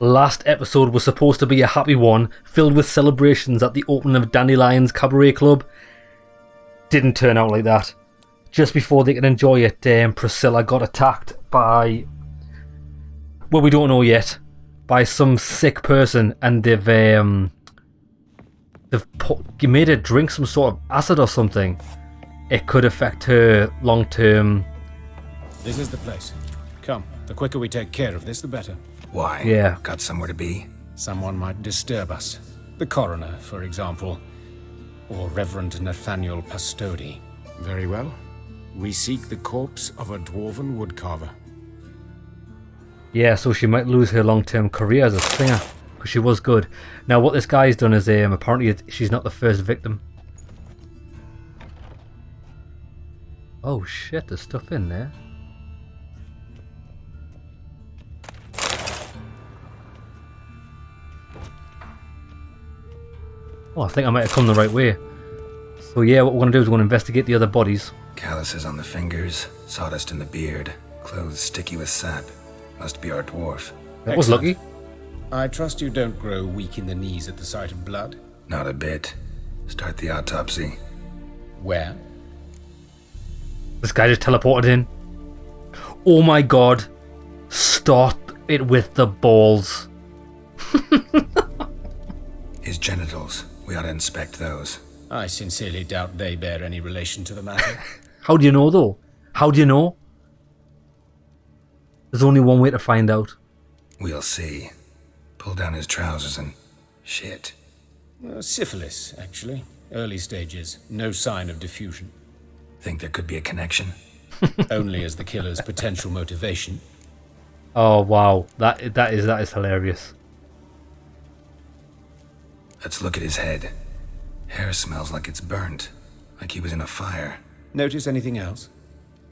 Last episode was supposed to be a happy one, filled with celebrations at the opening of Dandelion's Cabaret Club. Didn't turn out like that. Just before they could enjoy it, Priscilla got attacked by... well, we don't know yet. By some sick person, and they've made her drink some sort of acid or something. It could affect her long-term... This is the place. Come, the quicker we take care of this, the better. Why? Yeah. Got somewhere to be? Someone might disturb us. The coroner, for example. Or Reverend Nathaniel Pastodi. Very well. We seek the corpse of a dwarven woodcarver. Yeah, so she might lose her long-term career as a singer, because she was good. Now, what this guy's done is, apparently she's not the first victim. Oh shit, there's stuff in there. Oh, I think I might have come the right way. So yeah, what we're going to do is we're going to investigate the other bodies. Calluses on the fingers, sawdust in the beard, clothes sticky with sap. Must be our dwarf. That was lucky. I trust you don't grow weak in the knees at the sight of blood. Not a bit. Start the autopsy. Where? This guy just teleported in. Oh my god. Start it with the balls. His genitals. We ought to inspect those. I sincerely doubt they bear any relation to the matter. How do you know though? How do you know? There's only one way to find out. We'll see. Pull down his trousers and... shit. Syphilis, actually. Early stages. No sign of diffusion. Think there could be a connection? Only as the killer's potential motivation. Oh wow, that is hilarious. Let's look at his head. Hair smells like it's burnt. Like he was in a fire. Notice anything else?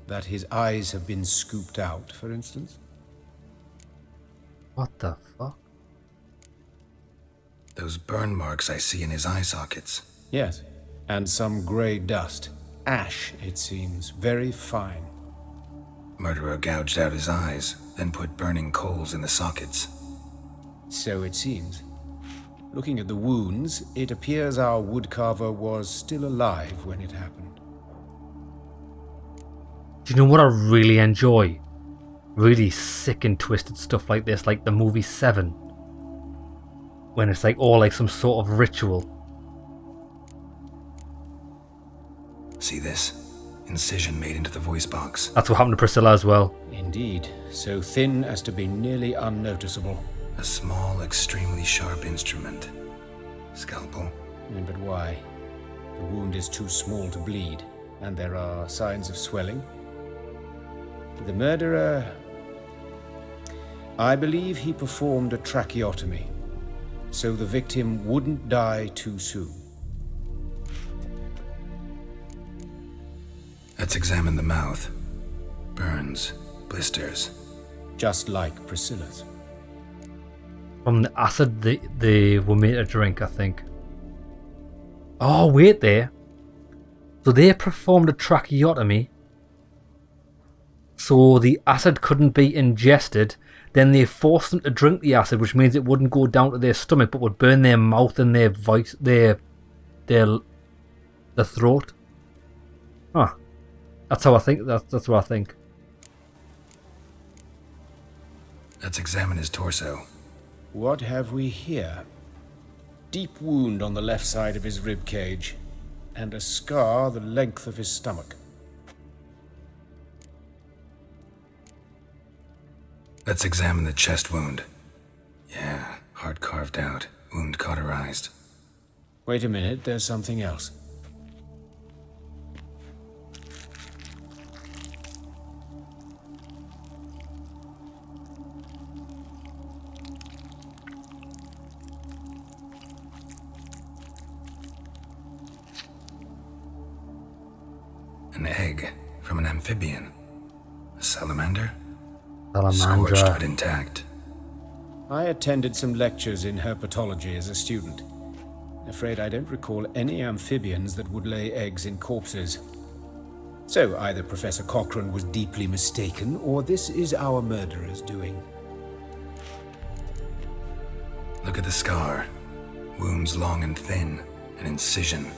That his eyes have been scooped out, for instance? What the fuck? Those burn marks I see in his eye sockets. Yes. And some grey dust. Ash, it seems. Very fine. Murderer gouged out his eyes, then put burning coals in the sockets. So it seems. Looking at the wounds, it appears our woodcarver was still alive when it happened. Do you know what I really enjoy? Really sick and twisted stuff like this, like the movie Seven. When it's like all like some sort of ritual. See this? Incision made into the voice box. That's what happened to Priscilla as well. Indeed. So thin as to be nearly unnoticeable. A small, extremely sharp instrument. Scalpel. But why? The wound is too small to bleed, and there are signs of swelling. The murderer... I believe he performed a tracheotomy, so the victim wouldn't die too soon. Let's examine the mouth. Burns, blisters. Just like Priscilla's. From the acid they were made to drink, I think. Oh, wait there. So they performed a tracheotomy. So the acid couldn't be ingested. Then they forced them to drink the acid, which means it wouldn't go down to their stomach, but would burn their mouth and their voice, their throat. Huh. That's how I think. That's what I think. Let's examine his torso. What have we here? Deep wound on the left side of his rib cage, and a scar the length of his stomach. Let's examine the chest wound. Yeah, heart carved out, wound cauterized. Wait a minute, there's something else. An egg from an amphibian. A salamander? Salamandra. Scorched but intact. I attended some lectures in herpetology as a student. Afraid I don't recall any amphibians that would lay eggs in corpses. So either Professor Cochrane was deeply mistaken, or this is our murderer's doing. Look at the scar. Wounds long and thin, an incision,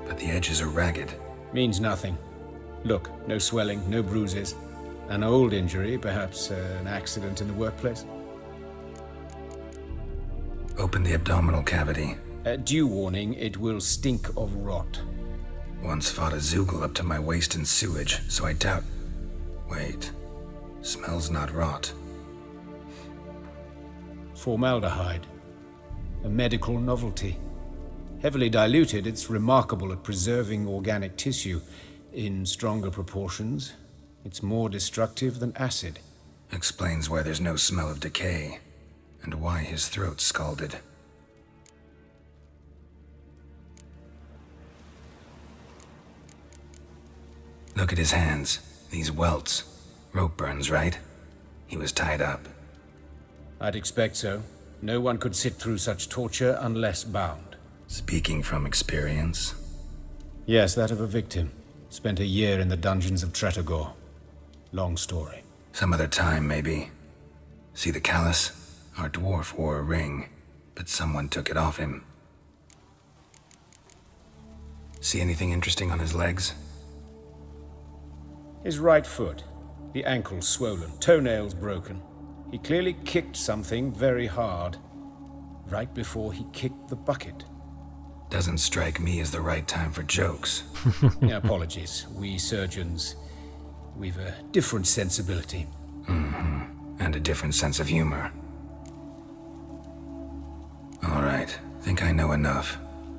but the edges are ragged. Means nothing. Look, no swelling, no bruises. An old injury, perhaps an accident in the workplace. Open the abdominal cavity. Due warning, it will stink of rot. Once fought a Zoogle up to my waist in sewage, so I doubt... Wait. Smells not rot. Formaldehyde. A medical novelty. Heavily diluted, it's remarkable at preserving organic tissue. In stronger proportions, it's more destructive than acid. Explains why there's no smell of decay, and why his throat's scalded. Look at his hands. These welts. Rope burns, right? He was tied up. I'd expect so. No one could sit through such torture unless bound. Speaking from experience? Yes, that of a victim. Spent a year in the dungeons of Tretogor. Long story. Some other time, maybe. See the callus? Our dwarf wore a ring, but someone took it off him. See anything interesting on his legs? His right foot. The ankle swollen, toenails broken. He clearly kicked something very hard. Right before he kicked the bucket. Doesn't strike me as the right time for jokes. Apologies. We surgeons, we've a different sensibility. And a different sense of humor. All right, think I know enough.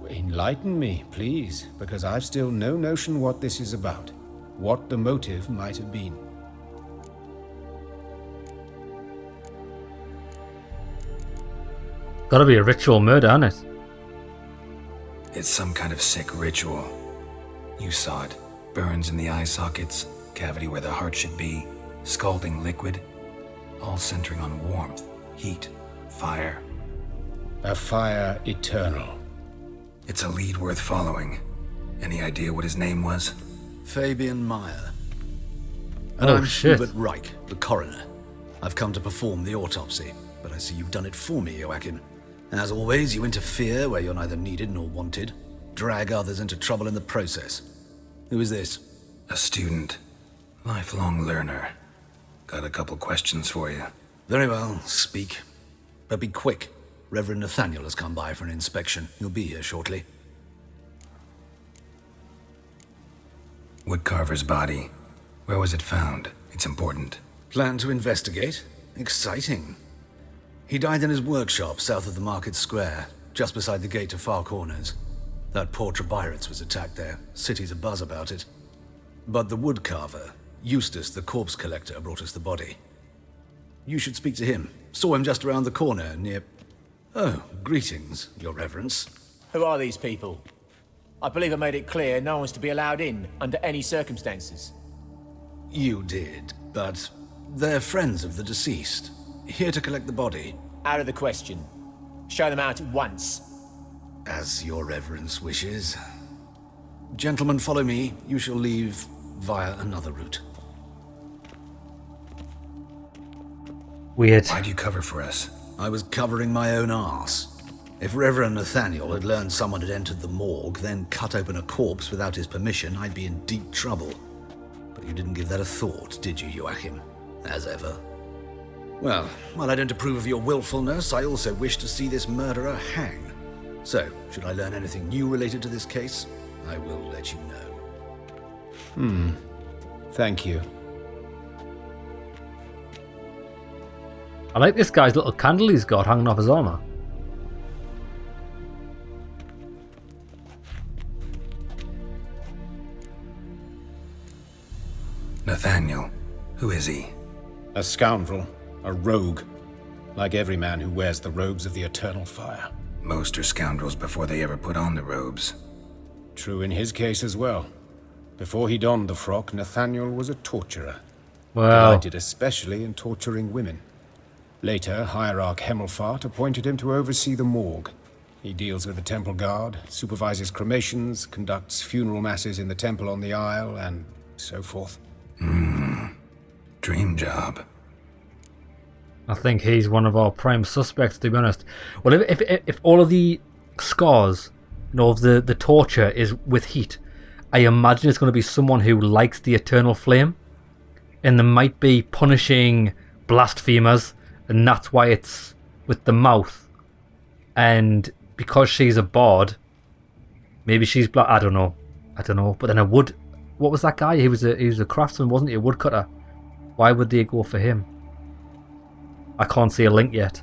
Enlighten me, please, because I've still no notion what this is about. What the motive might have been. Gotta be a ritual murder, isn't it? It's some kind of sick ritual. You saw it. Burns in the eye sockets, cavity where the heart should be, scalding liquid, all centering on warmth, heat, fire. A fire eternal. It's a lead worth following. Any idea what his name was? Fabian Meyer. Oh, I'm shit. Hubert Reich, the coroner. I've come to perform the autopsy, but I see you've done it for me, Joachim. As always, you interfere where you're neither needed nor wanted. Drag others into trouble in the process. Who is this? A student. Lifelong learner. Got a couple questions for you. Very well, speak. But be quick. Reverend Nathaniel has come by for an inspection. He'll be here shortly. Woodcarver's body. Where was it found? It's important. Plan to investigate? Exciting. He died in his workshop south of the market square, just beside the gate to Far Corners. That poor Trebirates was attacked there. City's abuzz about it. But the woodcarver, Eustace the corpse collector, brought us the body. You should speak to him. Saw him just around the corner near... Oh, greetings, your reverence. Who are these people? I believe I made it clear no one's to be allowed in under any circumstances. You did, but they're friends of the deceased. Here to collect the body. Out of the question. Show them out at once. As your reverence wishes. Gentlemen, follow me. You shall leave via another route. Weird. Why'd you cover for us? I was covering my own arse. If Reverend Nathaniel had learned someone had entered the morgue, then cut open a corpse without his permission, I'd be in deep trouble. But you didn't give that a thought, did you, Joachim? As ever. Well, while I don't approve of your willfulness, I also wish to see this murderer hang. So, should I learn anything new related to this case, I will let you know. Thank you. I like this guy's little candle he's got hanging off his armor. Nathaniel. Who is he? A scoundrel. A rogue. Like every man who wears the robes of the eternal fire. Most are scoundrels before they ever put on the robes. True in his case as well. Before he donned the frock, Nathaniel was a torturer. Wow. Delighted especially in torturing women. Later, Hierarch Hemmelfart appointed him to oversee the morgue. He deals with the temple guard, supervises cremations, conducts funeral masses in the temple on the Isle, and so forth. Dream job. I think he's one of our prime suspects, to be honest. Well, if all of the scars, you know, of the torture is with heat, I imagine it's going to be someone who likes the eternal flame, and they might be punishing blasphemers, and that's why it's with the mouth. And because she's a bard, maybe she's black. I don't know. But then what was that guy? He was a craftsman, wasn't he? A woodcutter. Why would they go for him? I can't see a link yet.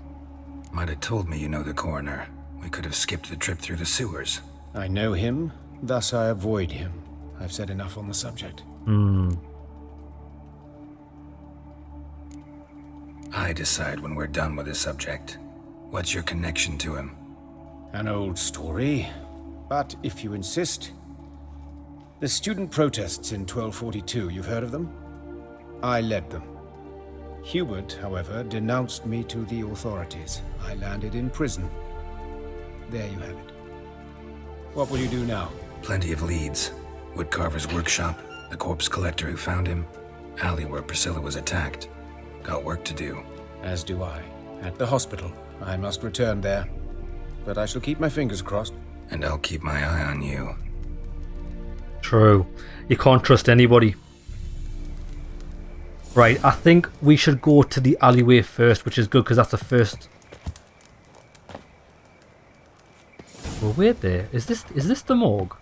Might have told me you know the coroner. We could have skipped the trip through the sewers. I know him, thus I avoid him. I've said enough on the subject. I decide when we're done with the subject. What's your connection to him? An old story, but if you insist. The student protests in 1242, you've heard of them? I led them. Hubert, however, denounced me to the authorities. I landed in prison. There you have it. What will you do now? Plenty of leads. Woodcarver's workshop, the corpse collector who found him, alley where Priscilla was attacked. Got work to do. As do I. At the hospital. I must return there. But I shall keep my fingers crossed. And I'll keep my eye on you. True. You can't trust anybody. Right, I think we should go to the alleyway first, which is good because that's the first. Well, wait there. Is this the morgue?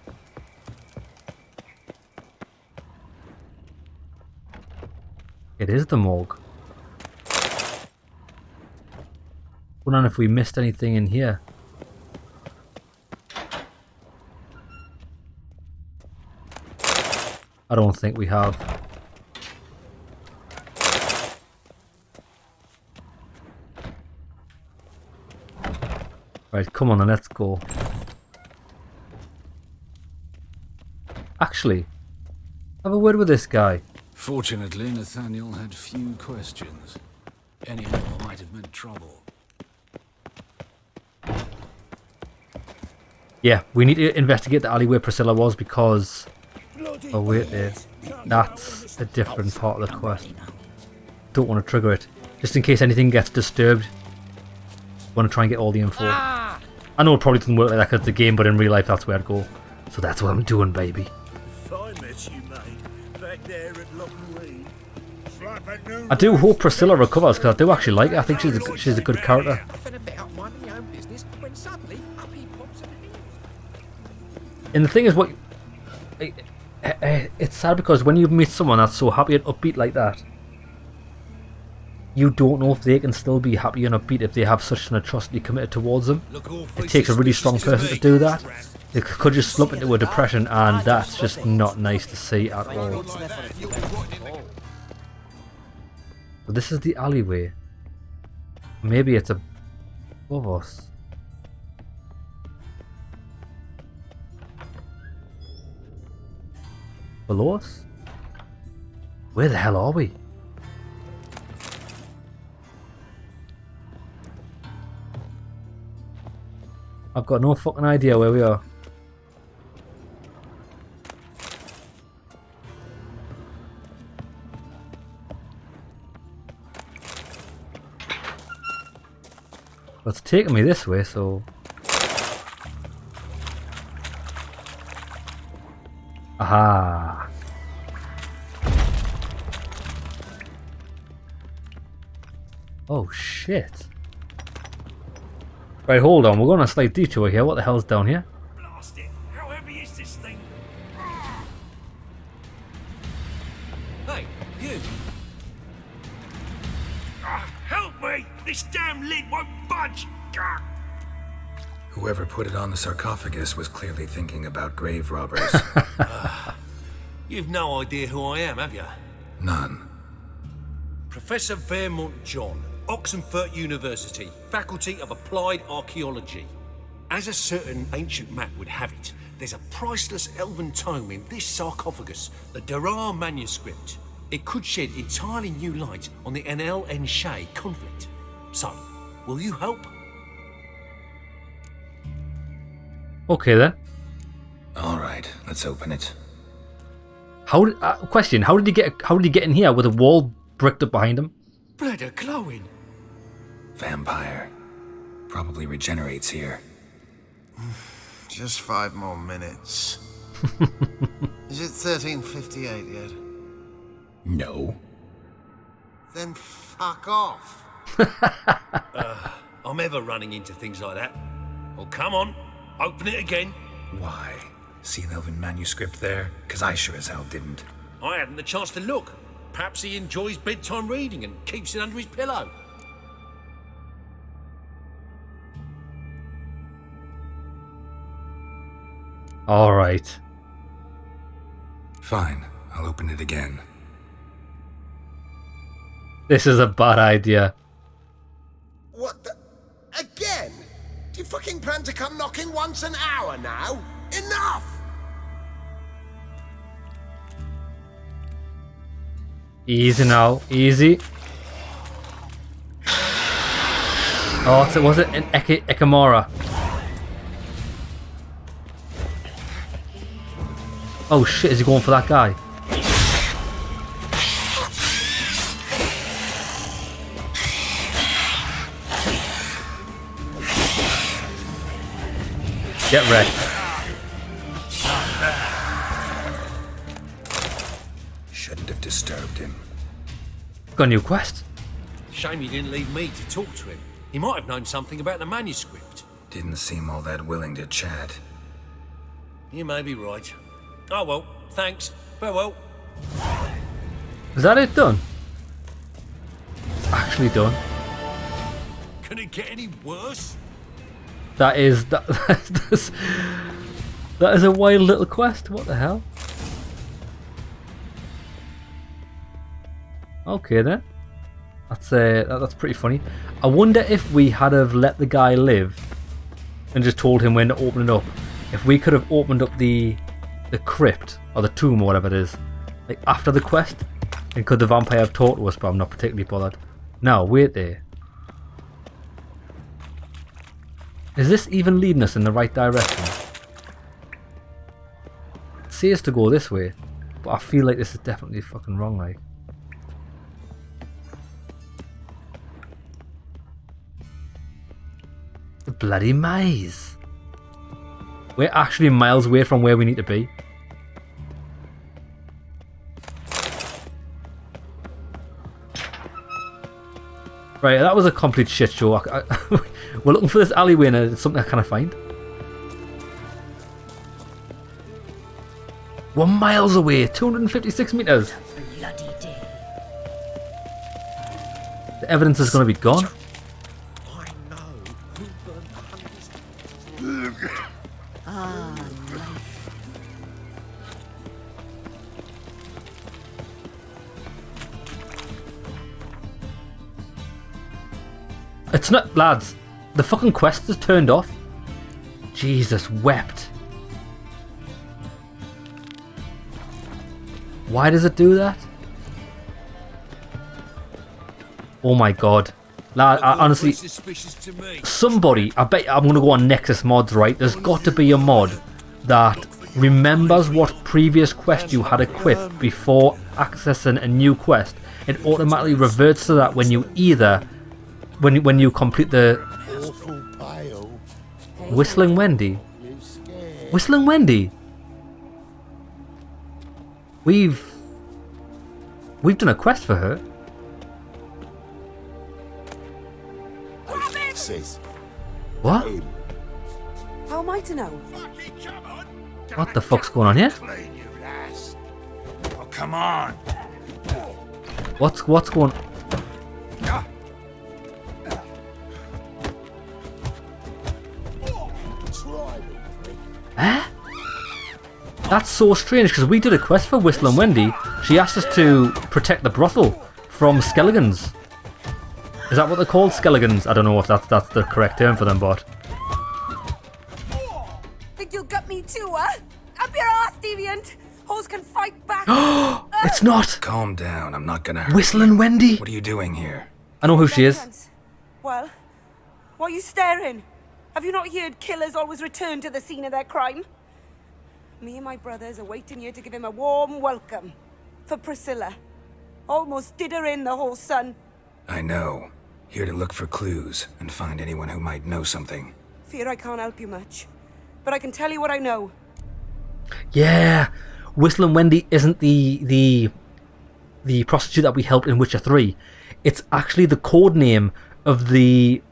It is the morgue. Wondering if we missed anything in here. I don't think we have. Right, come on then, let's go. Actually, have a word with this guy. Fortunately, Nathaniel had few questions. Any more might have meant trouble. Yeah, we need to investigate the alley where Priscilla was because... Oh wait there. That's a different part of the quest. Don't want to trigger it. Just in case anything gets disturbed. Want to try and get all the info. I know it probably doesn't work like that because it's a game, but in real life that's where I'd go. So that's what I'm doing, baby. I do hope Priscilla recovers because I do actually like her. I think she's a good character. And the thing is, it's sad because when you meet someone that's so happy and upbeat like that, you don't know if they can still be happy and upbeat if they have such an atrocity committed towards them. It takes a really strong person to do that. They could just slump into a depression, and that's just not nice to see at all. So this is the alleyway. Maybe it's above us. Below us? Where the hell are we? I've got no fucking idea where we are. Well, it's taking me this way, so... Aha! Oh shit! Right, hold on, we're going on a slight detour here. What the hell's down here? Blast it! How heavy is this thing? Hey, you! Help me! This damn lid won't budge! Whoever put it on the sarcophagus was clearly thinking about grave robbers. You've no idea who I am, have you? None. Professor Vermont John, Oxenford University, Faculty of Applied Archaeology. As a certain ancient map would have it, there's a priceless elven tome in this sarcophagus, the Durar manuscript. It could shed entirely new light on the Enel and Shay conflict. So, will you help? Okay then. Alright, let's open it. Question, how did he get in here with a wall bricked up behind him? Blood are glowing. Vampire. Probably regenerates here. Just 5 more minutes. Is it 1358 yet? No. Then fuck off. I'm ever running into things like that. Well, come on, open it again. Why? See an elven manuscript there? 'Cause I sure as hell didn't. I hadn't the chance to look. Perhaps he enjoys bedtime reading and keeps it under his pillow. All right. Fine, I'll open it again. This is a bad idea. What the? Again? Do you fucking plan to come knocking once an hour now? Enough! Easy now, easy. Oh, so was it an Ekamora? Oh shit, is he going for that guy? Get wrecked. Shouldn't have disturbed him. Got a new quest. Shame he didn't leave me to talk to him. He might have known something about the manuscript. Didn't seem all that willing to chat. You may be right. Oh well, thanks. Farewell. Is that it done? It's actually done. Can it get any worse? That is that is a wild little quest. What the hell? Okay then. That's pretty funny. I wonder if we had have let the guy live and just told him when to open it up. If we could have opened up the crypt or the tomb or whatever it is, like after the quest, and could the vampire have talked to us? But I'm not particularly bothered. Now wait there. Is this even leading us in the right direction? It says to go this way, but I feel like this is definitely fucking wrong, like. The bloody maze. We're actually miles away from where we need to be. Right, that was a complete shit show. We're looking for this alleyway and it's something I can't find. We're miles away, 256 meters. Bloody day. The evidence is going to be gone. I know who burned the hundreds. Ah, life. It's not, lads. The fucking quest is turned off. Jesus wept. Why does it do that? Oh my god. Lad, honestly, somebody, I bet I'm going to go on Nexus mods, right? There's got to be a mod that remembers what previous quest you had equipped before accessing a new quest. It automatically reverts to that when you either, when you complete the Whistling Wendy. Whistling Wendy. We've done a quest for her. What? How am I to know? What the fuck's going on here? Oh, come on! What's going? Eh? That's so strange because we did a quest for Whistling Wendy. She asked us to protect the brothel from skeletons. Is that what they're called? Skeletons? I don't know if that's the correct term for them, but. Think you'll gut me too, huh? Up your ass, deviant! Hoes can fight back! It's not! Calm down, I'm not gonna hurt Whistling Wendy? What are you doing here? I know who she is. Well, why are you staring? Have you not heard killers always return to the scene of their crime? Me and my brothers are waiting here to give him a warm welcome. For Priscilla. Almost did her in, the whole son. I know. Here to look for clues and find anyone who might know something. Fear I can't help you much. But I can tell you what I know. Yeah, Whistling Wendy isn't the prostitute that we helped in Witcher 3. It's actually the code name of the...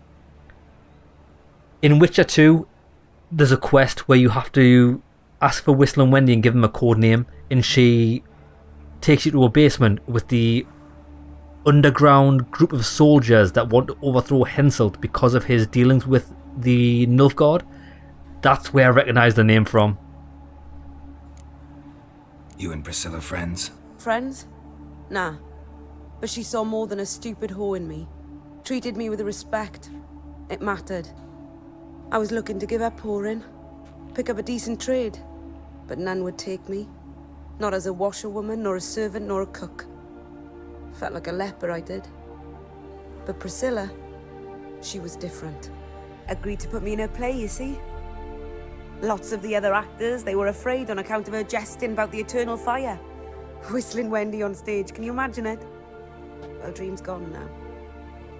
In Witcher 2, there's a quest where you have to ask for Whistling Wendy and give him a code name, and she takes you to a basement with the underground group of soldiers that want to overthrow Henselt because of his dealings with the Nilfguard. That's where I recognise the name from. You and Priscilla friends? Friends? Nah. But she saw more than a stupid whore in me. Treated me with respect. It mattered. I was looking to give up whoring. Pick up a decent trade. But none would take me. Not as a washerwoman, nor a servant, nor a cook. Felt like a leper, I did. But Priscilla, she was different. Agreed to put me in her play, you see? Lots of the other actors, they were afraid on account of her jesting about the eternal fire. Whistling Wendy on stage, can you imagine it? Well, dream's gone now.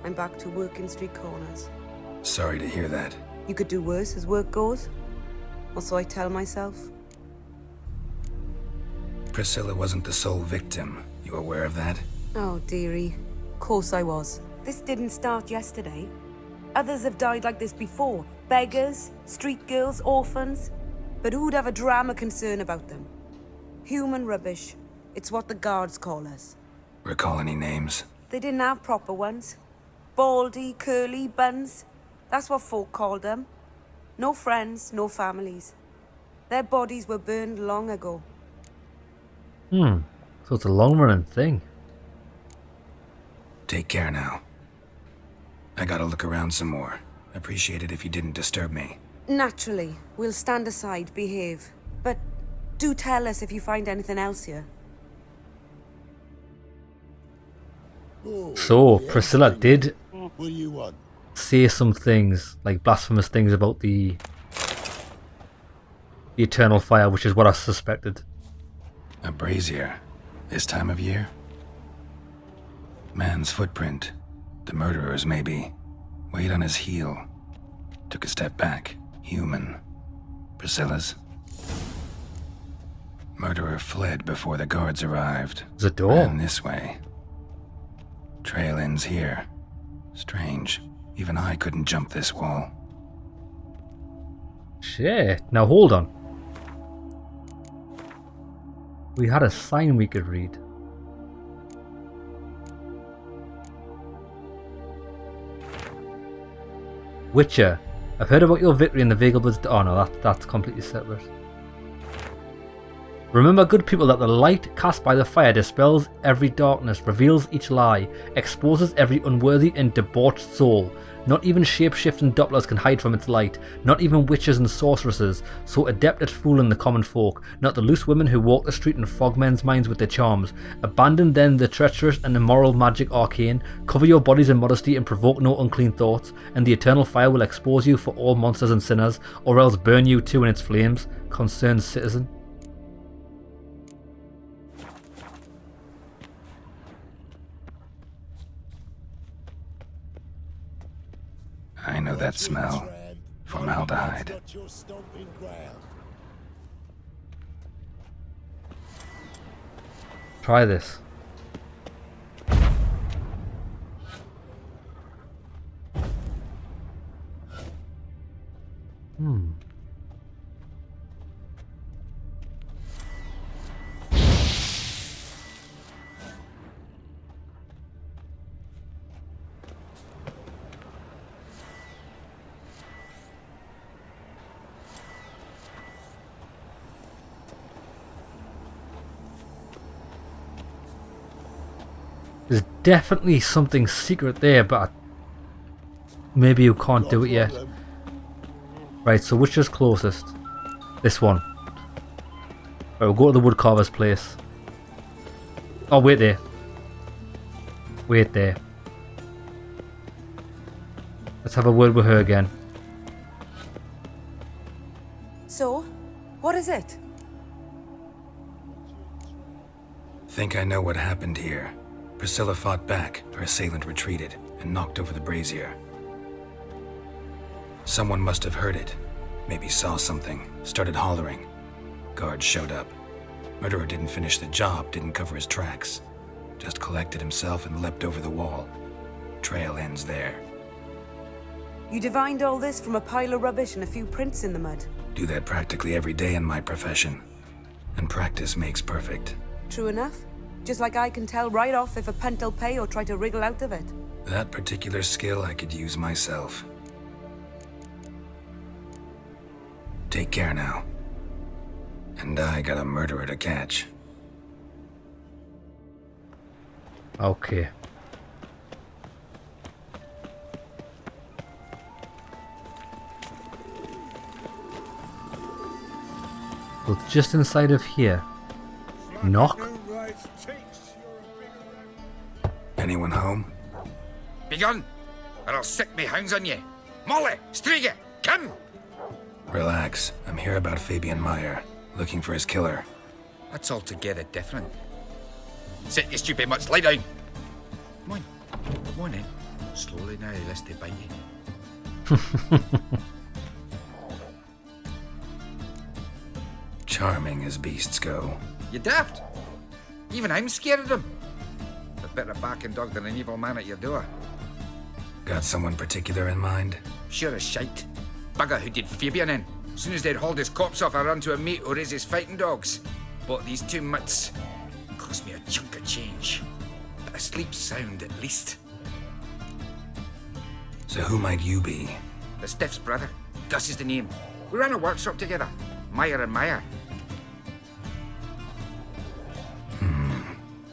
I'm back to working street corners. Sorry to hear that. You could do worse as work goes. Or so I tell myself. Priscilla wasn't the sole victim. You aware of that? Oh, dearie. Course I was. This didn't start yesterday. Others have died like this before. Beggars, street girls, orphans. But who'd have a drama concern about them? Human rubbish. It's what the guards call us. Recall any names? They didn't have proper ones. Baldy, curly, buns. That's what folk called them. No friends, no families. Their bodies were burned long ago. So it's a long-running thing. Take care now. I gotta look around some more. Appreciate it if you didn't disturb me. Naturally. We'll stand aside, behave. But do tell us if you find anything else here. So, Priscilla did say some things, like blasphemous things about the eternal fire, which is what I suspected. A brazier. This time of year? Man's footprint. The murderer's maybe. Weight on his heel. Took a step back. Human. Priscilla's. Murderer fled before the guards arrived. There's a door. Ran this way. Trail ends here. Strange. Even I couldn't jump this wall. Shit. Now hold on. We had a sign we could read. Witcher, I've heard about your victory in the Vegelbud's... Oh no, that's completely separate. Remember, good people, that the light cast by the fire dispels every darkness, reveals each lie, exposes every unworthy and debauched soul. Not even shape-shifting dopplers can hide from its light, not even witches and sorceresses, so adept at fooling the common folk, not the loose women who walk the street and fog men's minds with their charms. Abandon then the treacherous and immoral magic arcane, cover your bodies in modesty and provoke no unclean thoughts, and the eternal fire will expose you for all monsters and sinners, or else burn you too in its flames, concerned citizen. I know that smell. Formaldehyde. Try this. There's definitely something secret there, but maybe you can't do it yet. Right, so which is closest? This one. Right, we'll go to the woodcarver's place. Oh, wait there. Wait there. Let's have a word with her again. So, what is it? Think I know what happened here. Priscilla fought back, her assailant retreated. and knocked over the brazier. Someone must have heard it. Maybe saw something, started hollering. Guards showed up. Murderer didn't finish the job, didn't cover his tracks. Just collected himself and leapt over the wall. Trail ends there. You divined all this from a pile of rubbish and a few prints in the mud. Do that practically every day in my profession. And practice makes perfect. True enough. Just like I can tell right off if a punt'll pay or try to wriggle out of it. That particular skill I could use myself. Take care now. And I got a murderer to catch. Okay. Well, it's just inside of here. Knock. Anyone home? Begone, or I'll sick me hounds on you. Molly, Striga, come! Relax. I'm here about Fabian Meyer, looking for his killer. That's altogether different. Sit, you stupid mutts, lie down. Come on in. Slowly now, lest they bite you. Charming as beasts go. You daft? Even I'm scared of them. A better barking dog than an evil man at your door. Got someone particular in mind? Sure as shite. Bugger who did Fabian in. As soon as they'd hauled his corpse off, I run to a mate who raises fighting dogs. Bought these 2 mutts. Cost me a chunk of change. But I sleep sound at least. So who might you be? The Stiff's brother. Gus is the name. We ran a workshop together. Meyer and Meyer.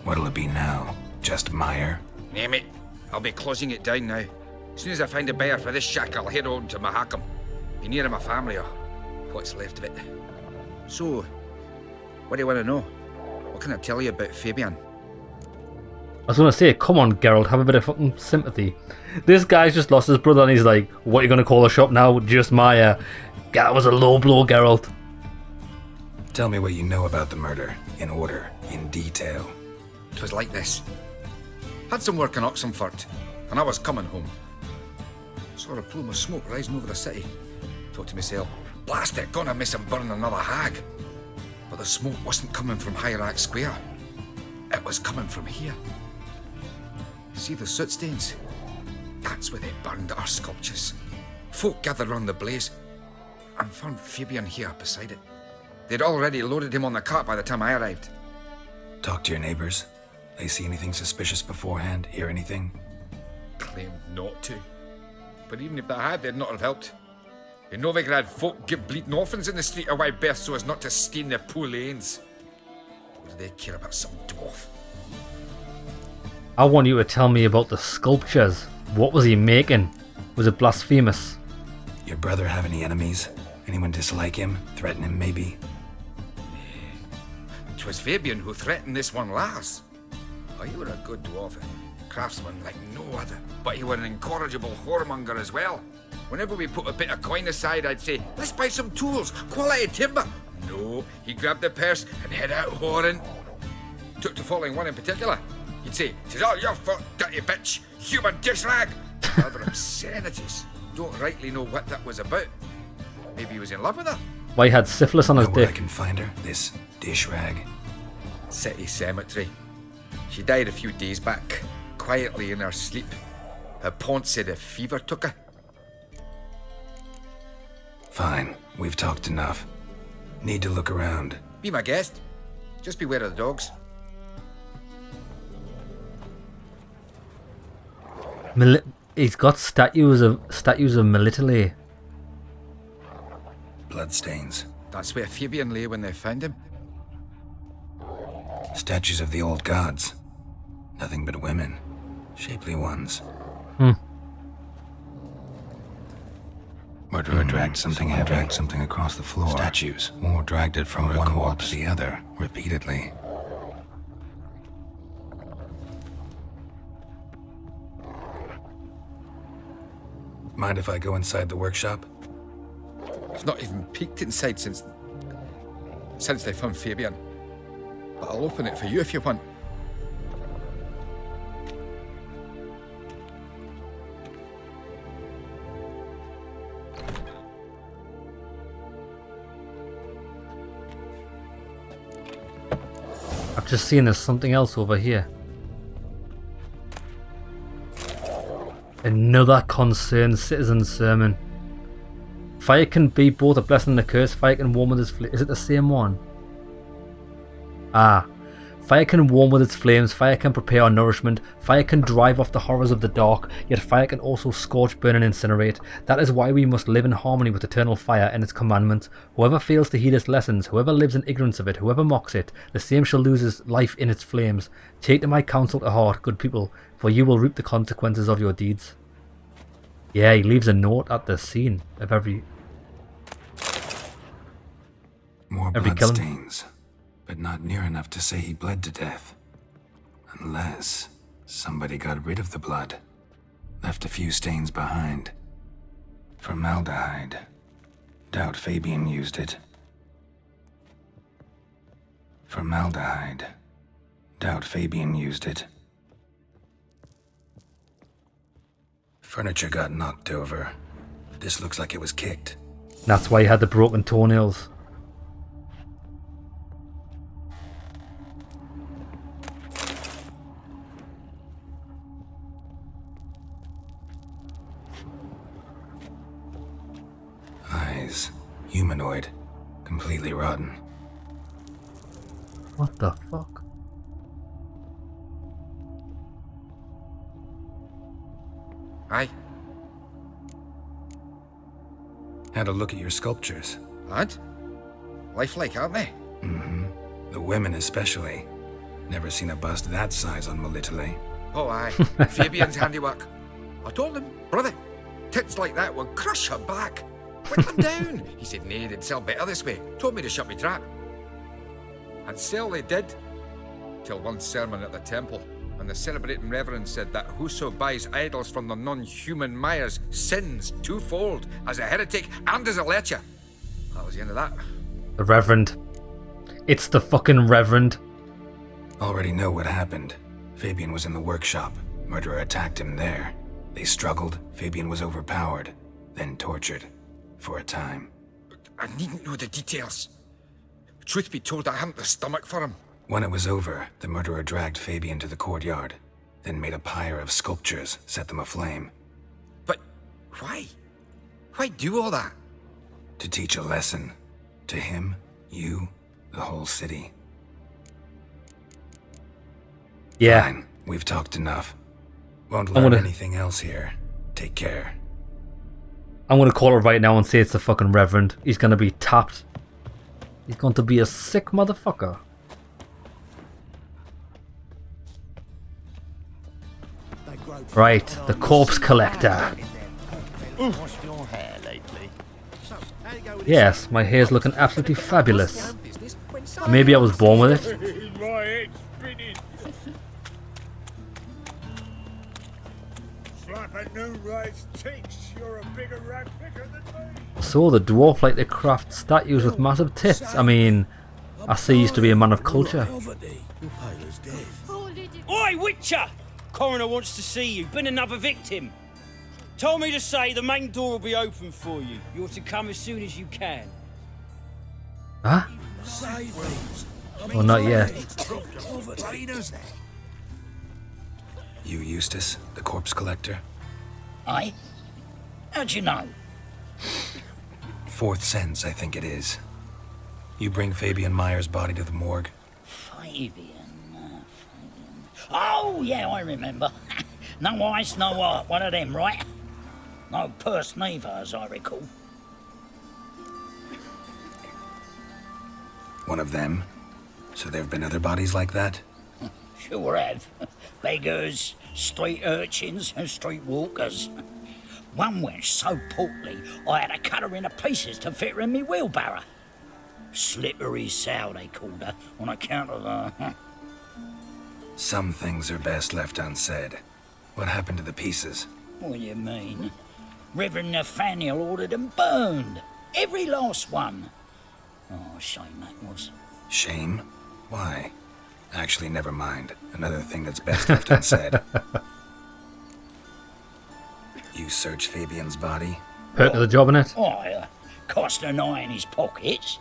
What'll it be now? Just Meyer? Name it. I'll be closing it down now. As soon as I find a buyer for this shack, I'll head on to Mahakam. Be near my family, or what's left of it. So, what do you want to know? What can I tell you about Fabian? I was going to say, come on, Geralt, have a bit of fucking sympathy. This guy's just lost his brother and he's like, what are you going to call the shop now? Just Maya. That was a low blow, Geralt. Tell me what you know about the murder, in order, in detail. 'Twas like this. Had some work in Oxenfurt, and I was coming home. Saw a plume of smoke rising over the city. Thought to myself, blast it, gonna miss him burn another hag. But the smoke wasn't coming from Hierarch Square. It was coming from here. See the soot stains? That's where they burned our sculptures. Folk gathered round the blaze and found Fabian here beside it. They'd already loaded him on the cart by the time I arrived. Talk to your neighbors. They see anything suspicious beforehand? Hear anything? Claimed not to. But even if they had, they'd not have helped. In Novigrad, folk give bleating orphans in the street a wide berth so as not to stain their poor lanes. What do they care about some dwarf? I want you to tell me about the sculptures. What was he making? Was it blasphemous? Your brother have any enemies? Anyone dislike him? Threaten him, maybe? 'Twas Fabian who threatened this one last. Oh, he were a good dwarf, craftsman like no other. But he were an incorrigible whoremonger as well. Whenever we put a bit of coin aside, I'd say, let's buy some tools, quality timber. No, he grabbed the purse and head out whoring. Took to following one in particular. He'd say, "'Tis all your fault, dirty bitch, human dish rag." Other obscenities. Don't rightly know what that was about. Maybe he was in love with her. Why, he had syphilis on his Know where I dick. can find her? This dish rag? City cemetery. She died a few days back, quietly in her sleep. Her pont said a fever took her. Fine, we've talked enough. Need to look around. Be my guest. Just beware of the dogs. He's got statues of Melitele. Bloodstains. That's where Fabian lay when they found him. Statues of the old gods. Nothing but women. Shapely ones. Murderer dragged something heavy. Dragged something across the floor. Statues. Or dragged it from one wall to the other, repeatedly. Mind if I go inside the workshop? I've not even peeked inside since they found Fabian. But I'll open it for you if you want. I've just seen there's something else over here. Another concerned citizen sermon. Fire can be both a blessing and a curse. Fire can warm with its flames. Is it the same one? Ah. Fire can warm with its flames. Fire can prepare our nourishment. Fire can drive off the horrors of the dark. Yet fire can also scorch, burn and incinerate. That is why we must live in harmony with eternal fire and its commandments. Whoever fails to heed its lessons, whoever lives in ignorance of it, whoever mocks it, the same shall lose his life in its flames. Take to my counsel to heart, good people, for you will reap the consequences of your deeds. Yeah, he leaves a note at the scene of every More blood stains, but not near enough to say he bled to death. Unless somebody got rid of the blood, left a few stains behind. Formaldehyde. Doubt Fabian used it. Formaldehyde. Doubt Fabian used it. Furniture got knocked over. This looks like it was kicked. That's why he had the broken toenails. Eyes. Humanoid. Completely rotten. What the fuck? Aye. Had a look at your sculptures. Lad? Lifelike, aren't they? Mm-hmm. The women especially. Never seen a bust that size on Melitele. Oh, aye. Fabian's handiwork. I told him, brother, tits like that will crush her back. Put them down. He said, nay, they'd sell better this way. Told me to shut me trap. And sell they did. Till one sermon at the temple, and the celebrating reverend said that whoso buys idols from the non-human Myers sins twofold, as a heretic and as a lecher. That was the end of that. The Reverend. It's the fucking Reverend. Already know what happened. Fabian was in the workshop. Murderer attacked him there. They struggled. Fabian was overpowered, then tortured. For a time. I needn't know the details. Truth be told, I hadn't the stomach for him. When it was over, the murderer dragged Fabian to the courtyard, then made a pyre of sculptures, set them aflame. But why? Why do all that? To teach a lesson. To him, you, the whole city. Yeah. Fine, we've talked enough. Won't learn anything else here. Take care. I'm gonna call it right now and say it's the fucking Reverend. He's gonna be tapped. He's going to be a sick motherfucker. Right, the corpse collector. Yes, my hair's looking absolutely fabulous. Maybe I was born with it. So the dwarf like to craft statues with massive tits. I mean, I see he used to be a man of culture. Oi, Witcher! Coroner wants to see you. Been another victim. Told me to say the main door will be open for you. You're to come as soon as you can. Huh? Well, not yet. You, Eustace, the corpse collector? Aye? How'd you know? Fourth sense, I think it is. You bring Fabian Myers' body to the morgue? Fabian. Oh, yeah, I remember. No eyes, no heart. One of them, right? No purse neither, as I recall. One of them? So there have been other bodies like that? Sure have. Beggars, street urchins, and street walkers. One went so portly, I had to cut her into pieces to fit her in me wheelbarrow. Slippery sow, they called her, on account of her. Some things are best left unsaid. What happened to the pieces? What do you mean? Reverend Nathaniel ordered them burned. Every last one. Oh, shame that was. Shame? Why? Actually, never mind. Another thing that's best left unsaid. You searched Fabian's body? Hurt to the job, innit? Oh, cost an eye in his pockets.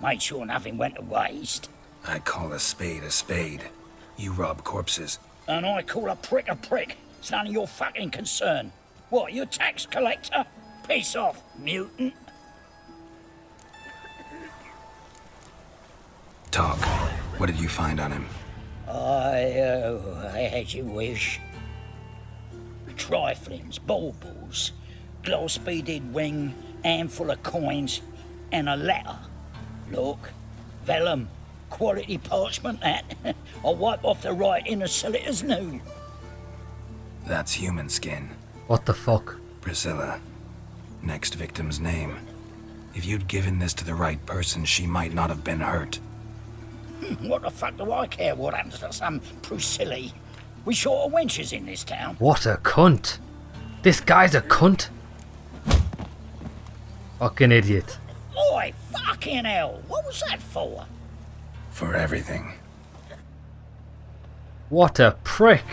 Made sure nothing went to waste. I call a spade a spade. You rob corpses. And I call a prick a prick. It's none of your fucking concern. What, you a tax collector? Piss off, mutant. Talk. What did you find on him? I had you wish. Triflings, baubles, gloss-beaded ring, handful of coins, and a letter. Look, vellum, quality parchment that. I'll wipe off the writing and sell it as new. That's human skin. What the fuck? Priscilla. Next victim's name. If you'd given this to the right person, she might not have been hurt. What the fuck do I care what happens to some Priscilla? We short of wenches in this town. What a cunt. This guy's a cunt. Fucking idiot. Oi, fucking hell. What was that for? For everything. What a prick.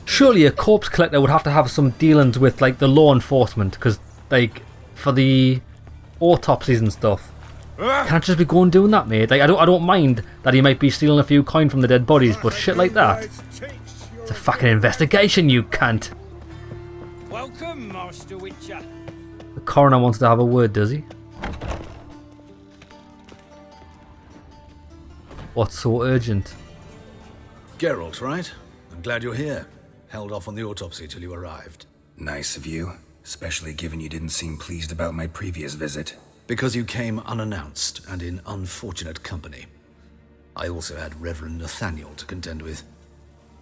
Surely a corpse collector would have to have some dealings with, like, the law enforcement, because, like, for the autopsies and stuff. Can't just be going doing that, mate. Like, I don't mind that he might be stealing a few coins from the dead bodies, but shit like that. It's a fucking investigation, you cunt. Welcome, Master Witcher. The coroner wants to have a word, does he? What's so urgent? Geralt, right? I'm glad you're here. Held off on the autopsy till you arrived. Nice of you, especially given you didn't seem pleased about my previous visit. Because you came unannounced and in unfortunate company. I also had Reverend Nathaniel to contend with.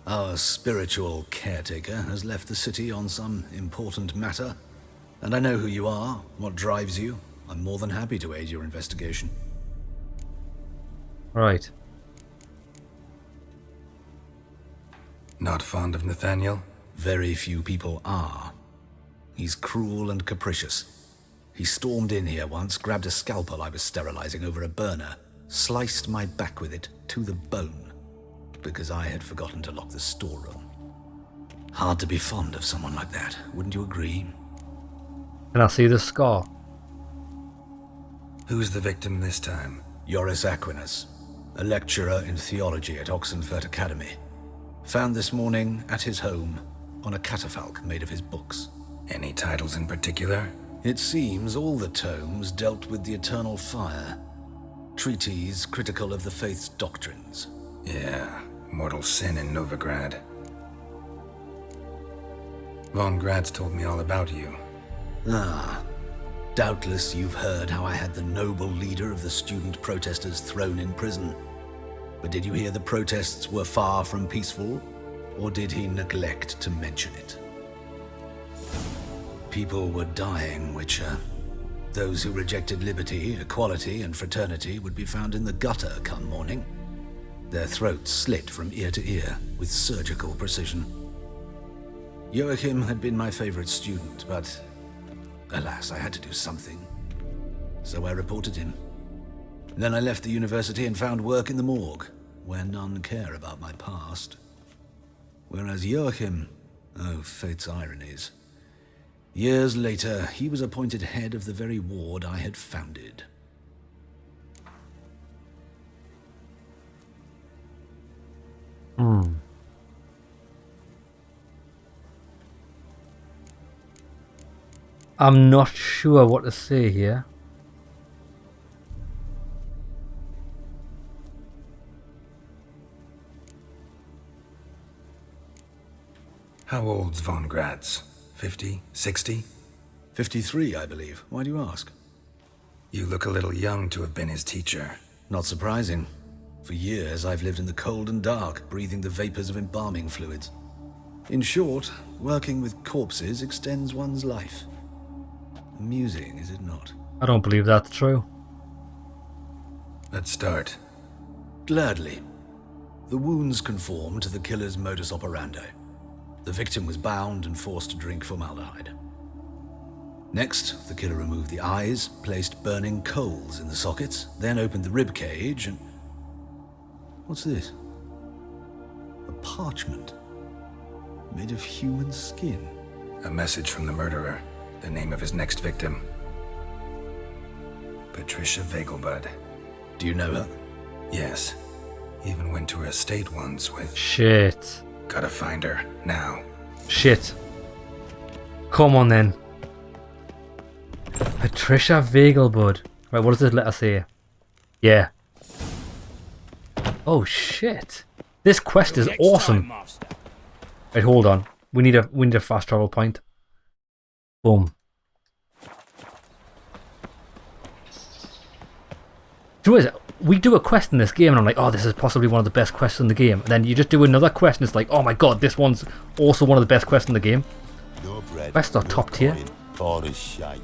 Our spiritual caretaker has left the city on some important matter, and I know who you are, what drives you. I'm more than happy to aid your investigation. Right. Not fond of Nathaniel? Very few people are. He's cruel and capricious. He stormed in here once, grabbed a scalpel I was sterilizing over a burner, sliced my back with it to the bone, because I had forgotten to lock the storeroom. Hard to be fond of someone like that, wouldn't you agree? Can I see the scar? Who's the victim this time? Joris Aquinas, a lecturer in theology at Oxenfurt Academy. Found this morning at his home on a catafalque made of his books. Any titles in particular? It seems all the tomes dealt with the eternal fire. Treatises critical of the faith's doctrines. Yeah, mortal sin in Novigrad. Von Grad's told me all about you. Ah, doubtless you've heard how I had the noble leader of the student protesters thrown in prison. But did you hear the protests were far from peaceful? Or did he neglect to mention it? People were dying, Witcher. Those who rejected liberty, equality, and fraternity would be found in the gutter come morning. Their throats slit from ear to ear with surgical precision. Joachim had been my favorite student, but alas, I had to do something. So I reported him. Then I left the university and found work in the morgue, where none care about my past. Whereas Joachim, oh, fate's ironies. Years later, he was appointed head of the very ward I had founded. I'm not sure what to say here. How old's Von Grad's? 50? 60? 53, I believe. Why do you ask? You look a little young to have been his teacher. Not surprising. For years, I've lived in the cold and dark, breathing the vapors of embalming fluids. In short, working with corpses extends one's life. Amusing, is it not? I don't believe that's true. Let's start. Gladly. The wounds conform to the killer's modus operandi. The victim was bound and forced to drink formaldehyde. Next, the killer removed the eyes, placed burning coals in the sockets, then opened the rib cage and... What's this? A parchment made of human skin. A message from the murderer. The name of his next victim. Patricia Vegelbud. Do you know her? Yes. Even went to her estate once with... Shit. Gotta find her, now. Shit. Come on then. Patricia Vegelbud. Right, what does this letter say? Yeah. Oh shit. This quest is awesome. Right, hold on. We need a fast travel point. Boom. Do you know what it is? We do a quest in this game and I'm like, oh, this is possibly one of the best quests in the game. And then you just do another quest and it's like, oh my god, this one's also one of the best quests in the game. Quests are top tier. All is shite.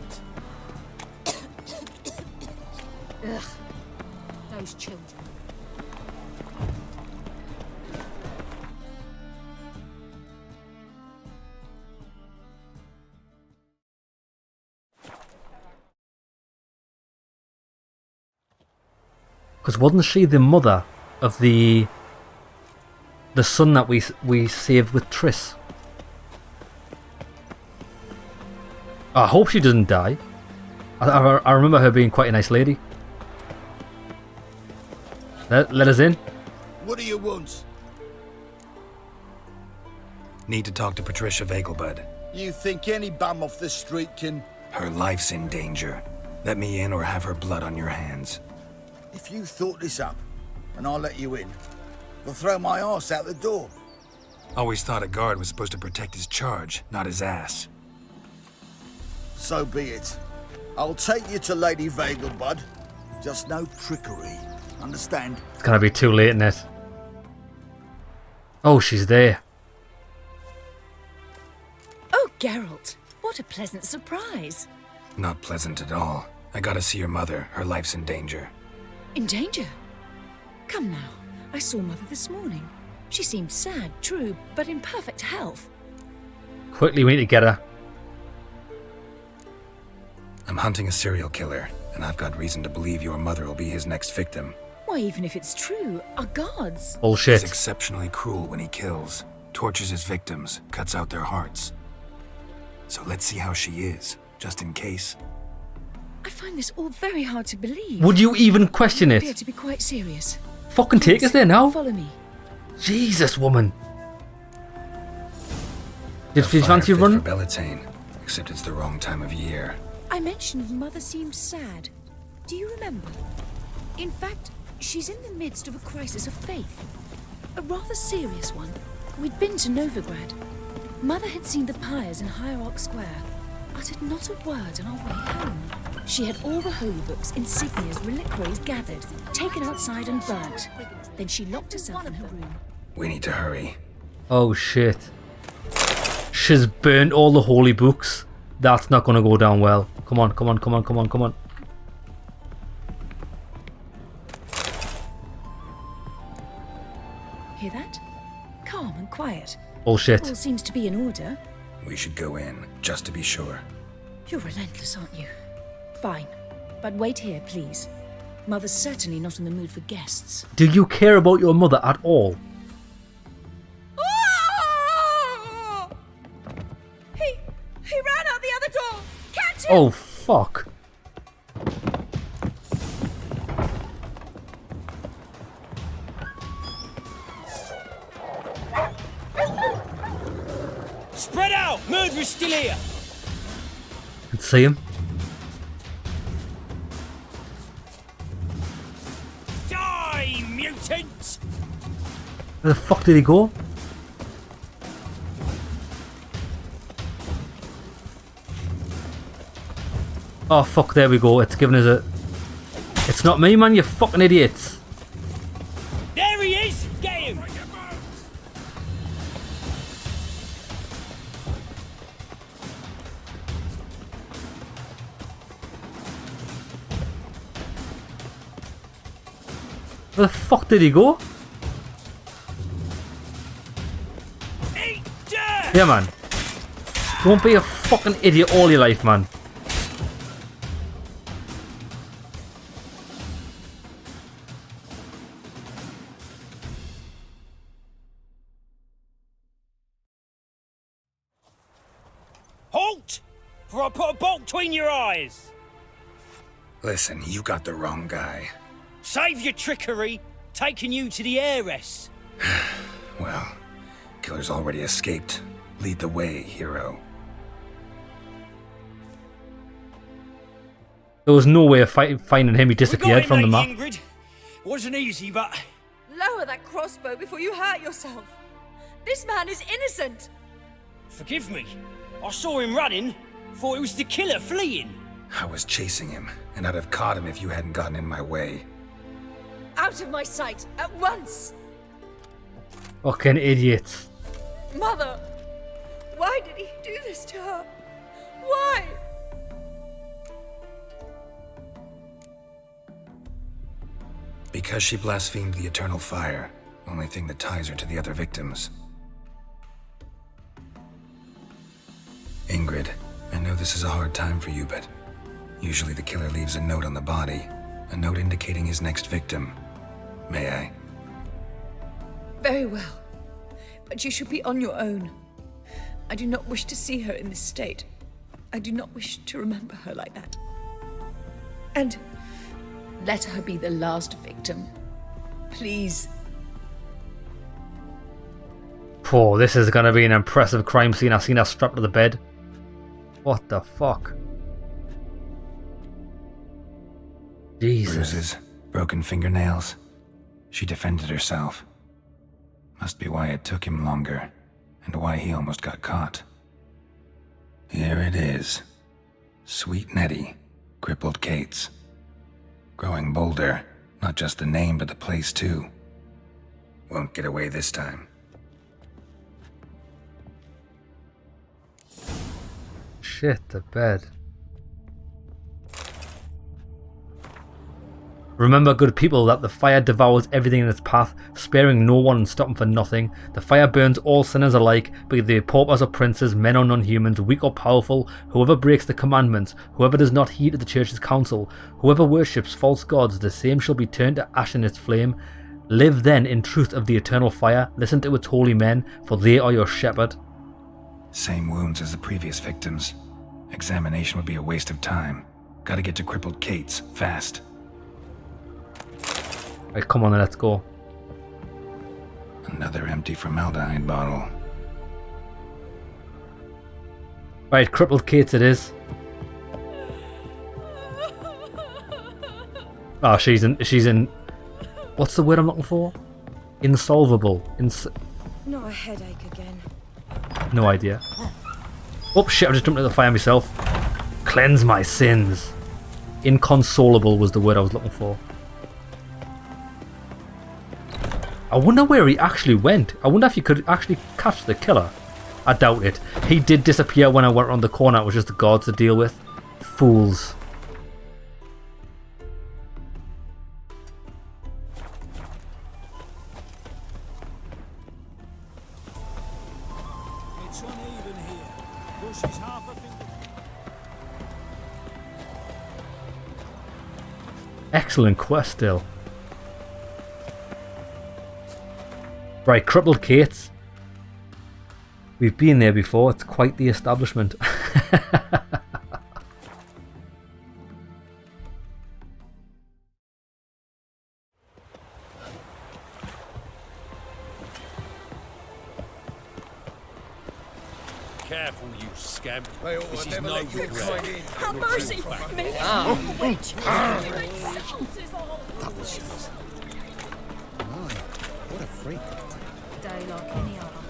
Ugh. Those children. Because wasn't she the mother of the son that we saved with Triss? I hope she doesn't die. I remember her being quite a nice lady. Let us in. What do you want? Need to talk to Patricia Vegelbud. You think any bum off the street can... Her life's in danger. Let me in or have her blood on your hands. If you thought this up, and I'll let you in, you'll throw my ass out the door. Always thought a guard was supposed to protect his charge, not his ass. So be it. I'll take you to Lady Vegelbud. Just no trickery. Understand? It's gonna be too late in it. Oh, she's there. Oh, Geralt. What a pleasant surprise. Not pleasant at all. I gotta see your mother. Her life's in danger. In danger? Come now. I saw Mother this morning. She seemed sad, true, but in perfect health. Quickly, we need to get her. I'm hunting a serial killer, and I've got reason to believe your mother will be his next victim. Why, even if it's true, our guards... Bullshit. He's exceptionally cruel when he kills, tortures his victims, cuts out their hearts. So let's see how she is, just in case. I find this all very hard to believe. Would you even question You it? appear to be quite serious. Fucking take us there now. Follow me. Jesus, woman. Did A you fancy fire running? fit for Bellatane, except it's the wrong time of year. I mentioned Mother seemed sad. Do you remember? In fact, she's in the midst of a crisis of faith. A rather serious one. We'd been to Novigrad. Mother had seen the pyres in Hierarch Square, uttered not a word on our way home. She had all the holy books, insignias, reliquaries gathered, taken outside and burnt. Then she locked herself in her room. We need to hurry. Oh shit. She's burnt all the holy books. That's not gonna go down well. Come on, come on, come on, come on, come on. Hear that? Calm and quiet. Bullshit. All seems to be in order. We should go in, just to be sure. You're relentless, aren't you? Fine. But wait here, please. Mother's certainly not in the mood for guests. Do you care about your mother at all? He ran out the other door! Catch him! Oh, fuck. Spread out! Murderer's still here! Let's see him. Die, mutants! Where the fuck did he go? Oh fuck, there we go. It's giving us a... It's not me, man, you fucking idiots. There he is! Get him! Where the fuck did he go? Yeah, man. Don't be a fucking idiot all your life, man. Halt! For I put a bolt between your eyes! Listen, you got the wrong guy. Save your trickery, taking you to the heiress. Well, killer's already escaped. Lead the way, hero. There was no way of finding him. He disappeared from the map. Ingrid. It wasn't easy, but... Lower that crossbow before you hurt yourself. This man is innocent. Forgive me. I saw him running. Thought it was the killer fleeing. I was chasing him, and I'd have caught him if you hadn't gotten in my way. Out of my sight, at once! Fucking idiots. Mother! Why did he do this to her? Why? Because she blasphemed the eternal fire. Only thing that ties her to the other victims. Ingrid, I know this is a hard time for you, but usually the killer leaves a note on the body. A note indicating his next victim. May I? Very well. But you should be on your own. I do not wish to see her in this state. I do not wish to remember her like that. And let her be the last victim. Please. Oh, this is going to be an impressive crime scene. I've seen her strapped to the bed. What the fuck? Jesus. Bruises, broken fingernails. She defended herself. Must be why it took him longer, and why he almost got caught. Here it is. Sweet Nettie, crippled Kate's. Growing bolder, not just the name but the place too. Won't get away this time. Shit, the bed. Remember, good people, that the fire devours everything in its path, sparing no one and stopping for nothing. The fire burns all sinners alike, be they paupers or princes, men or non-humans, weak or powerful, whoever breaks the commandments, whoever does not heed the church's counsel, whoever worships false gods, the same shall be turned to ash in its flame. Live then in truth of the eternal fire, listen to its holy men, for they are your shepherd. Same wounds as the previous victims. Examination would be a waste of time. Gotta get to crippled Kate's, fast. Right, come on then, let's go. Another empty formaldehyde bottle. Right, crippled Kate's it is. Oh, she's in... What's the word I'm looking for? Insolvable. Not a headache again. No idea. Oh shit, I just jumped into the fire myself. Cleanse my sins. Inconsolable was the word I was looking for. I wonder where he actually went. I wonder if you could actually catch the killer. I doubt it. He did disappear when I went around the corner. It was just the guards to deal with. Fools. It's uneven here. Bushes half a finger. Excellent quest still. Right, crippled Kate's. We've been there before. It's quite the establishment. Careful, you scamp. They ought This to is never no let you good come way. in. Have mercy! Me! Witch! What a freak. Day like any other.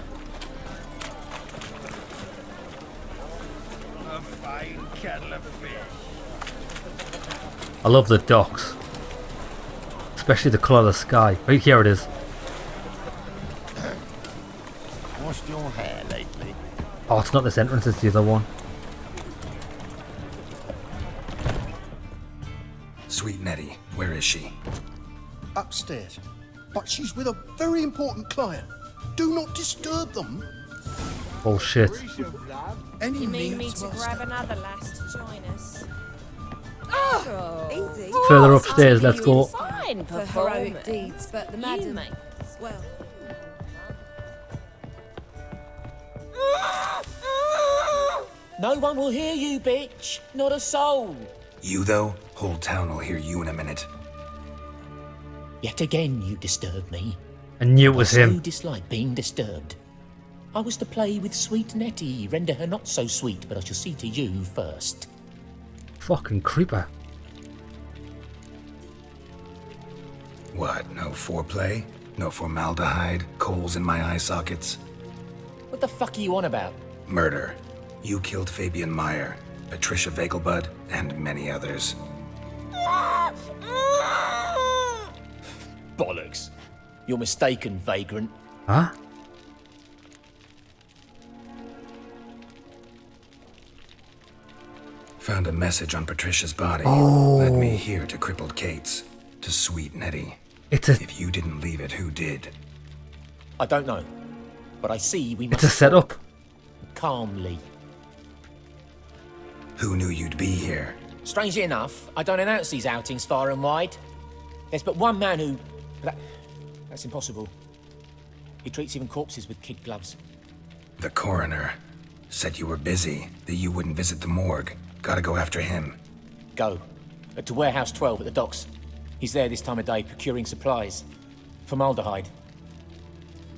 A fine kettle of fish. I love the docks. Especially the colour of the sky. Right here it is. Washed your hair lately? Oh, it's not this entrance, it's the other one. Sweet Nettie, where is she? Upstairs. But she's with a very important client. Do not disturb them. Bullshit. Any You mean me means to must grab another lass to join us? Easy. Further upstairs, let's go. Fine For heroic deeds, but the madam... mate. Well... No one will hear you, bitch. Not a soul. You, though, whole town will hear you in a minute. Yet again you disturb me. I knew it was I him. so dislike being disturbed. I was to play with sweet Nettie, render her not so sweet, but I shall see to you first. Fucking creeper. What, no foreplay? No formaldehyde? Coals in my eye sockets? What the fuck are you on about? Murder. You killed Fabian Meyer, Patricia Vegelbud, and many others. Bollocks. You're mistaken, vagrant. Huh? Found a message on Patricia's body. Oh. Led me here to crippled Kate's. To sweet Nettie. If you didn't leave it, who did? I don't know. But I see we must... It's a setup. Calmly. Who knew you'd be here? Strangely enough, I don't announce these outings far and wide. There's but one man who... That's impossible. He treats even corpses with kid gloves. The coroner. Said you were busy, that you wouldn't visit the morgue. Gotta go after him. Go. To Warehouse 12 at the docks. He's there this time of day procuring supplies. Formaldehyde.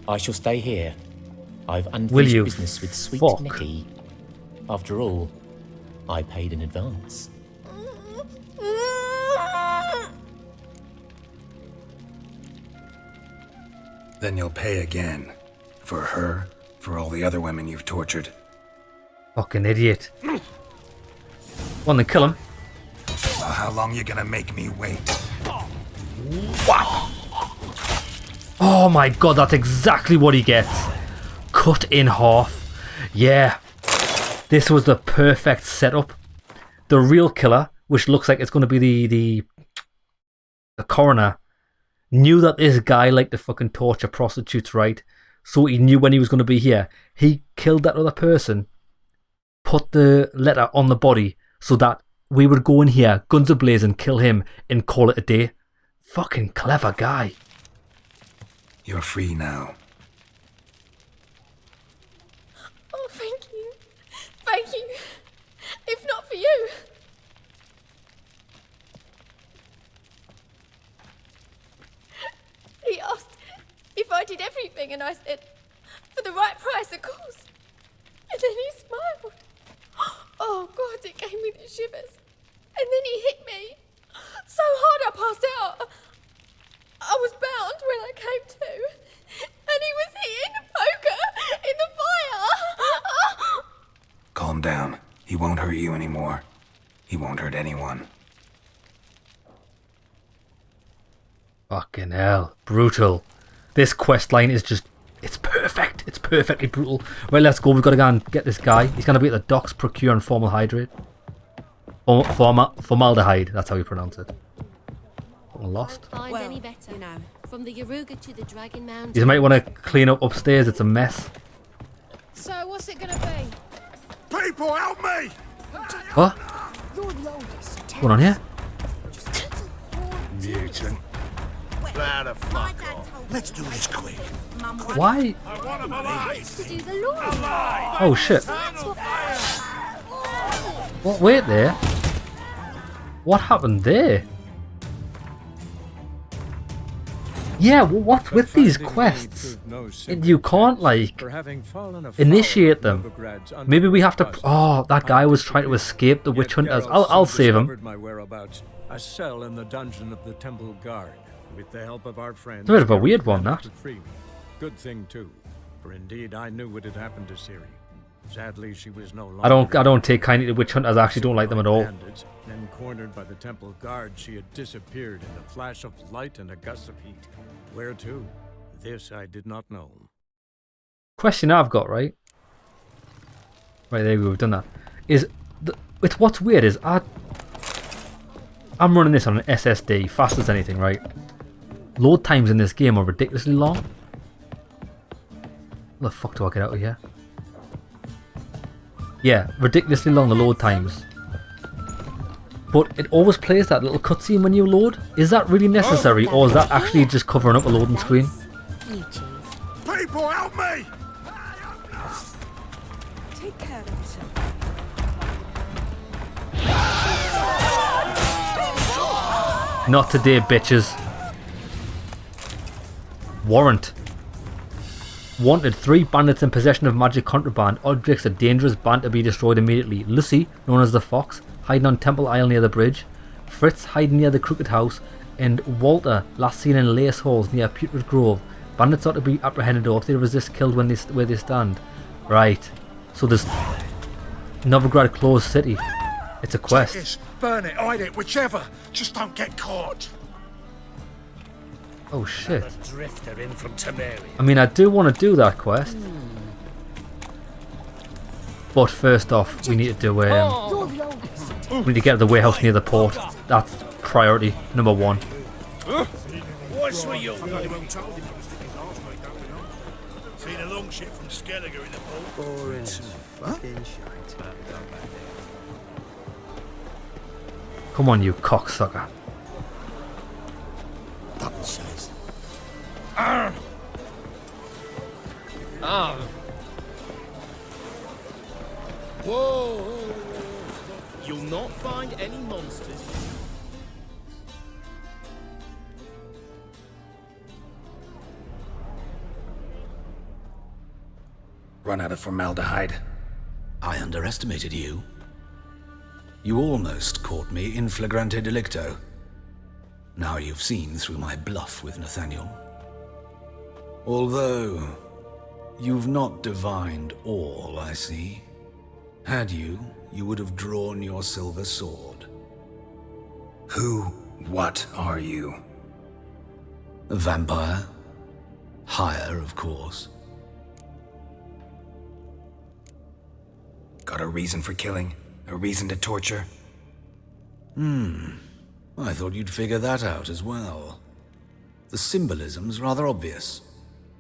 I shall stay here. I've unfinished business with sweet Nettie. After all, I paid in advance. Then you'll pay again. For her, for all the other women you've tortured. Fucking idiot. One then kill him. Well, how long you gonna make me wait? Wow. Oh my god, that's exactly what he gets. Cut in half. Yeah. This was the perfect setup. The real killer, which looks like it's going to be the coroner, knew that this guy liked to fucking torture prostitutes, right? So he knew when he was going to be here. He killed that other person, put the letter on the body so that we would go in here, guns a-blazing, kill him, and call it a day. Fucking clever guy. You're free now. Oh, thank you. Thank you. If not for you. He asked if I did everything, and I said, for the right price, of course. And then he smiled. Oh, God, it gave me the shivers. And then he hit me so hard I passed out. I was bound when I came to, and he was hitting the poker in the fire. Calm down. He won't hurt you anymore. He won't hurt anyone. Fucking hell. Brutal. This quest line is just... It's perfect. It's perfectly brutal. Right, let's go. We've got to go and get this guy. He's going to be at the docks procuring formaldehyde. Formaldehyde. That's how you pronounce it. Lost. Find any better. You know, from the Yaruga to the Dragon Mountain. You might want to clean up upstairs. It's a mess. So what's it gonna be? People, help me! What? What's going on here? Mutant. Now the fuck off. Let's do this quick. Why? I want him alive. To do the law. Oh shit. What? Wait there. What happened there? Yeah, what's with these quests? You can't, like, initiate them. Maybe we have to... Oh, that guy was trying to escape the witch hunters. I'll save him. My whereabouts, a cell in the dungeon of the Temple Guard. With the help of our friends... It's a bit of a weird one, that. Good thing, too. For indeed, I knew what had happened to Ciri. Sadly, she was no longer... I don't take kindly to witch hunters. I actually don't like them at all. Then cornered by the Temple Guard, she had disappeared in a flash of light and a gust of heat. Where to? This I did not know. Question I've got, right? Right, there we go, we've done that. It's what's weird is I'm running this on an SSD, fast as anything, right? Load times in this game are ridiculously long. How the fuck do I get out of here? Yeah, ridiculously long the load times. But it always plays that little cutscene when you load. Is that really necessary, or is that actually just covering up a loading screen? People, help me! Take care of yourself. Not today, bitches. Warrant. Wanted 3 bandits in possession of magic contraband. Odric's a dangerous band to be destroyed immediately. Lucy, known as the Fox, hiding on Temple Isle near the bridge. Fritz, hiding near the Crooked House. And Walter, last seen in Lace Halls near Putrid Grove. Bandits ought to be apprehended, or if they resist, killed where they stand. Right. So there's Novigrad closed city. It's a quest. Take it, burn it, hide it, whichever. Just don't get caught. Oh shit. Drifter in from Temeria. I mean, I do want to do that quest. But first off, we need to do we need to get to the warehouse near the port. That's priority number 1. What's with you? Seen a long ship from Skelliger in the port. Boring as fucking shite. Come on, you cocksucker. Double size. Whoa! You'll not find any monsters. Run out of formaldehyde. I underestimated you. You almost caught me in flagrante delicto. Now you've seen through my bluff with Nathaniel. Although, you've not divined all, I see. Had you, you would have drawn your silver sword. What are you? A vampire. Higher, of course. Got a reason for killing? A reason to torture? I thought you'd figure that out as well. The symbolism's rather obvious.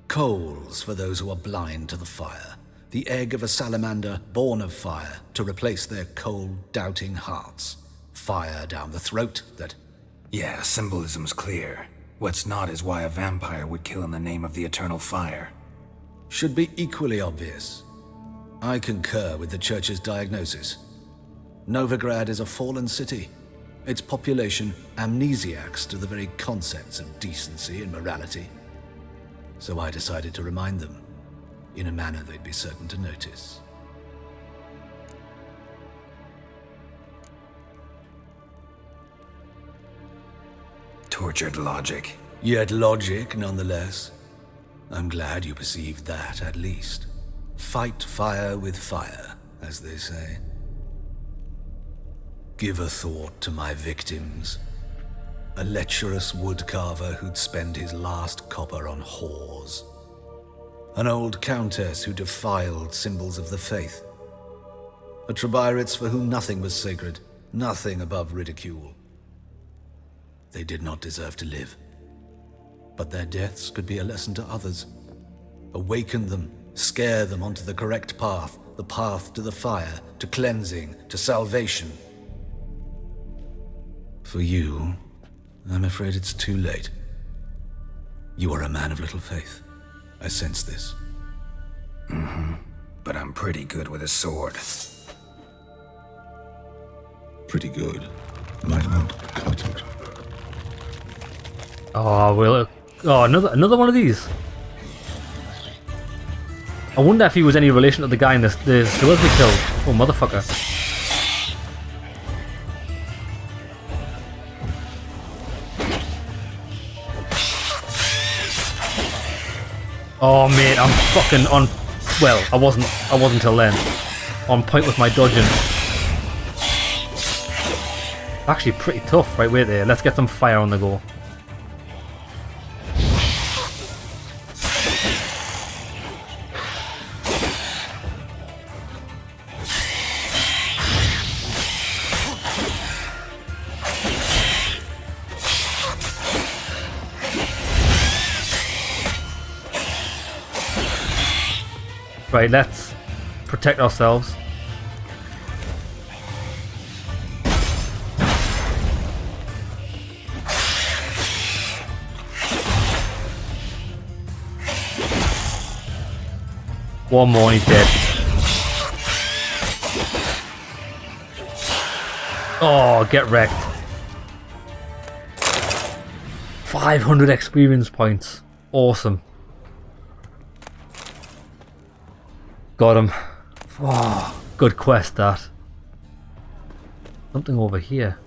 Coals for those who are blind to the fire. The egg of a salamander born of fire to replace their cold, doubting hearts. Fire down the throat that... Yeah, symbolism's clear. What's not is why a vampire would kill in the name of the eternal fire. Should be equally obvious. I concur with the Church's diagnosis. Novigrad is a fallen city. Its population amnesiacs to the very concepts of decency and morality. So I decided to remind them, in a manner they'd be certain to notice. Tortured logic. Yet logic, nonetheless. I'm glad you perceived that, at least. Fight fire with fire, as they say. Give a thought to my victims. A lecherous woodcarver who'd spend his last copper on whores. An old countess who defiled symbols of the faith. A Trebirates for whom nothing was sacred, nothing above ridicule. They did not deserve to live. But their deaths could be a lesson to others. Awaken them, scare them onto the correct path, the path to the fire, to cleansing, to salvation. For you, I'm afraid it's too late. You are a man of little faith. I sense this. But I'm pretty good with a sword. Pretty good. Might not cut it. Oh, well, another one of these. I wonder if he was any relation to the guy in the sewers we killed. Oh, motherfucker. Oh, mate, I'm fucking on... Well, I wasn't till then. On point with my dodging. Actually pretty tough. Right, wait there. Let's get some fire on the go. Right, let's protect ourselves. One more and he's dead. Oh, get wrecked. 500 experience points. Awesome. Got him. Oh, good quest, that. Something over here.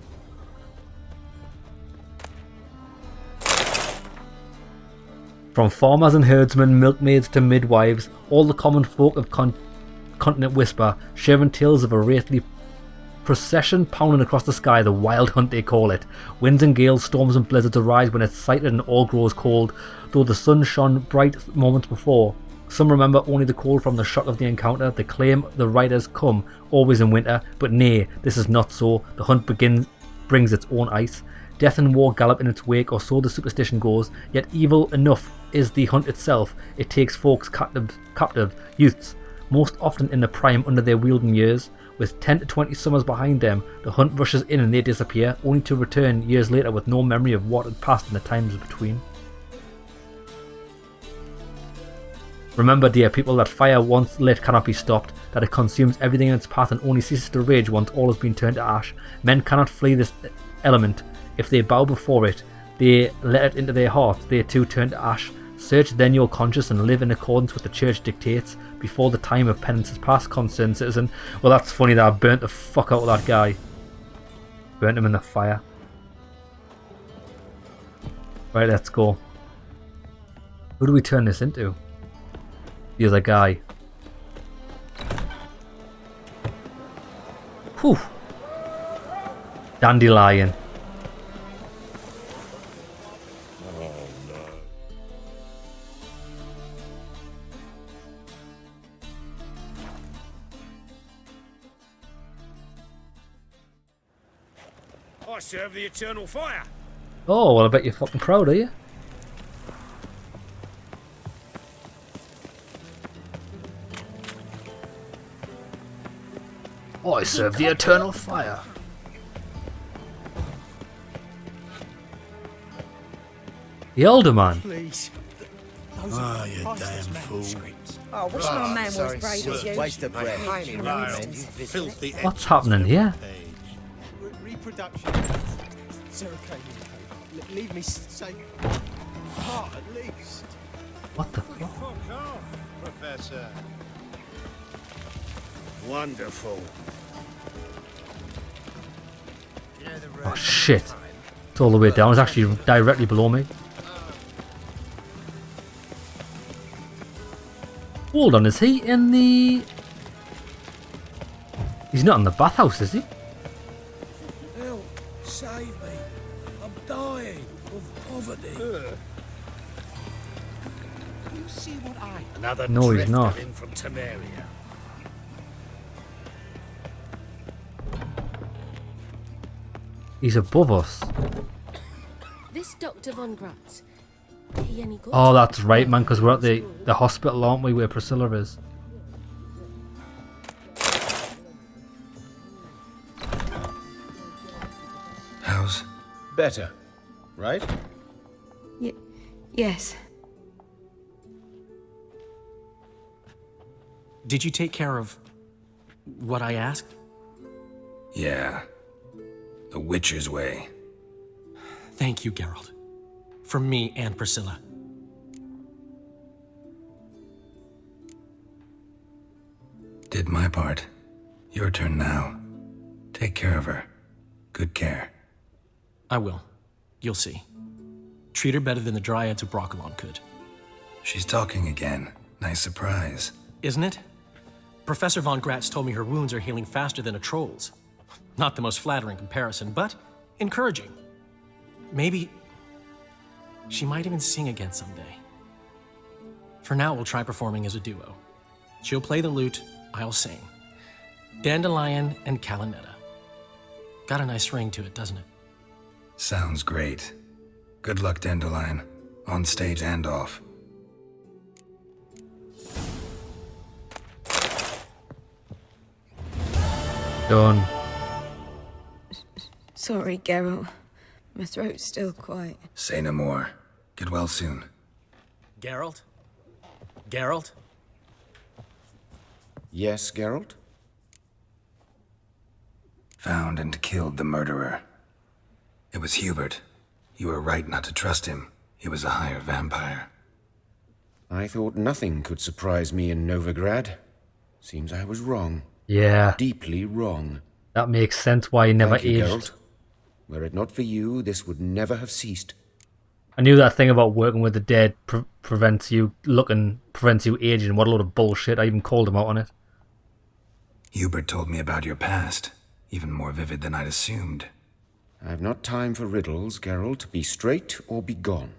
From farmers and herdsmen, milkmaids to midwives, all the common folk of Continent Whisper, sharing tales of a wraithly procession pounding across the sky, the wild hunt they call it. Winds and gales, storms and blizzards arise when it's sighted and all grows cold, though the sun shone bright moments before. Some remember only the cold from the shock of the encounter. They claim the riders come always in winter, but nay, this is not so. The hunt brings its own ice. Death and war gallop in its wake, or so the superstition goes. Yet evil enough is the hunt itself. It takes folks captive youths, most often in the prime under their wielding years. With 10 to 20 summers behind them, the hunt rushes in and they disappear, only to return years later with no memory of what had passed in the times between. Remember, dear people, that fire once lit cannot be stopped, that it consumes everything in its path and only ceases to rage once all has been turned to ash. Men cannot flee this element. If they bow before it, they let it into their hearts, they too turn to ash. Search then your conscience and live in accordance with the church dictates before the time of penance is past, concerned citizen. Well, that's funny that I burnt the fuck out of that guy. Burnt him in the fire. Right, let's go. Who do we turn this into? The other guy. Whew. Dandelion. I serve the eternal fire. Oh, well, I bet you're fucking proud, are you? I serve the eternal fire. The older man. Please. Ah, you damn fool. Oh, wish my man was brave as you. Waste of breath. Filthy. What's happening here? Reproduction. Serocanian. Leave me safe. Part at least. What the fuck? Fuck off, Professor. Wonderful. Oh shit. It's all the way down. It's actually directly below me. Hold on, is he in the... He's not in the bathhouse, is he? Help, save me. I'm dying of poverty. You see what I... Another No, he's not. drifter in from Temeria. He's above us. This Dr. Von Gratz, he any good? Oh, that's right, man, because we're at the hospital, aren't we, where Priscilla is? How's? Better, right? Yes. Did you take care of what I asked? Yeah. The Witcher's way. Thank you, Geralt. From me and Priscilla. Did my part. Your turn now. Take care of her. Good care. I will. You'll see. Treat her better than the Dryads of Broccolon could. She's talking again. Nice surprise. Isn't it? Professor Von Gratz told me her wounds are healing faster than a troll's. Not the most flattering comparison, but encouraging. Maybe she might even sing again someday. For now, we'll try performing as a duo. She'll play the lute, I'll sing. Dandelion and Calinetta. Got a nice ring to it, doesn't it? Sounds great. Good luck, Dandelion. On stage and off. Done. Sorry, Geralt. My throat's still quite... Say no more. Get well soon. Geralt? Geralt? Yes, Geralt? Found and killed the murderer. It was Hubert. You were right not to trust him. He was a higher vampire. I thought nothing could surprise me in Novigrad. Seems I was wrong. Yeah. Deeply wrong. That makes sense why he never Thank you, aged. Geralt. Were it not for you, this would never have ceased. I knew that thing about working with the dead prevents you aging. What a load of bullshit. I even called him out on it. Hubert told me about your past. Even more vivid than I'd assumed. I've not time for riddles, Geralt. Be straight or be gone.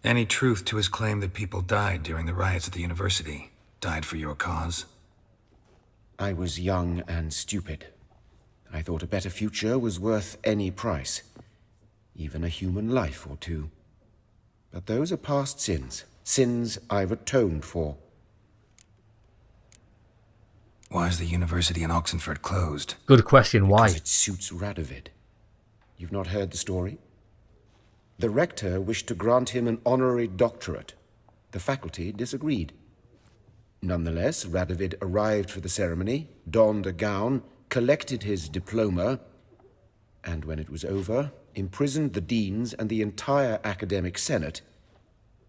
Any truth to his claim that people died during the riots at the university? Died for your cause? I was young and stupid. I thought a better future was worth any price. Even a human life or two. But those are past sins. Sins I've atoned for. Why is the university in Oxenford closed? Good question, why? Because it suits Radovid. You've not heard the story? The rector wished to grant him an honorary doctorate. The faculty disagreed. Nonetheless, Radovid arrived for the ceremony, donned a gown, collected his diploma, and when it was over, imprisoned the deans and the entire academic senate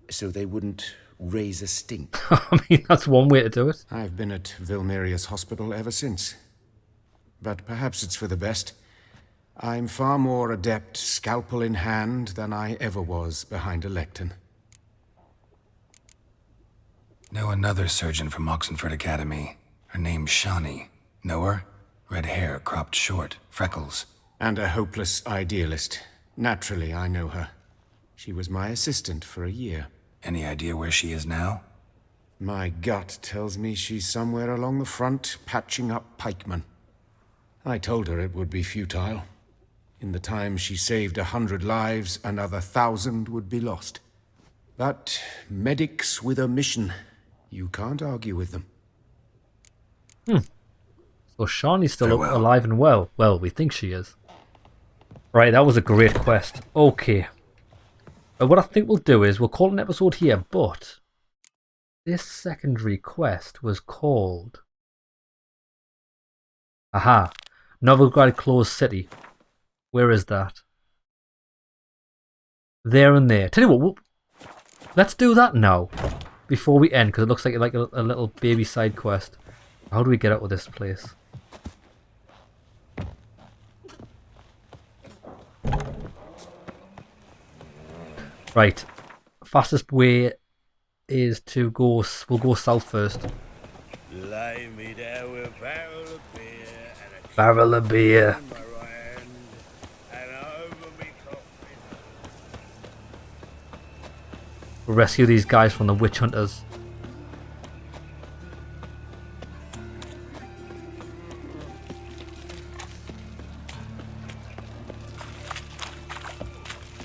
so they wouldn't raise a stink. I mean, that's one way to do it. I've been at Vilmerius Hospital ever since. But perhaps it's for the best. I'm far more adept scalpel in hand than I ever was behind a lectern. Know another surgeon from Oxenford Academy. Her name's Shawnee. Know her? Red hair, cropped short, freckles. And a hopeless idealist. Naturally, I know her. She was my assistant for a year. Any idea where she is now? My gut tells me she's somewhere along the front, patching up pikemen. I told her it would be futile. In the time she saved 100 lives, another 1,000 would be lost. But medics with a mission, you can't argue with them. So Shawnee's still alive and well. Well, we think she is. Right, that was a great quest. Okay. What I think we'll do is we'll call an episode here, but this secondary quest was called... Aha. Novigrad Closed City. Where is that? There and there. Tell you what, let's do that now. Before we end, because it looks like a little baby side quest. How do we get out of this place? Right. Fastest way is to go... We'll go south first. Lay me down with a barrel of beer and a Barrel of beer. in my right hand and over me coffin. We'll rescue these guys from the witch hunters.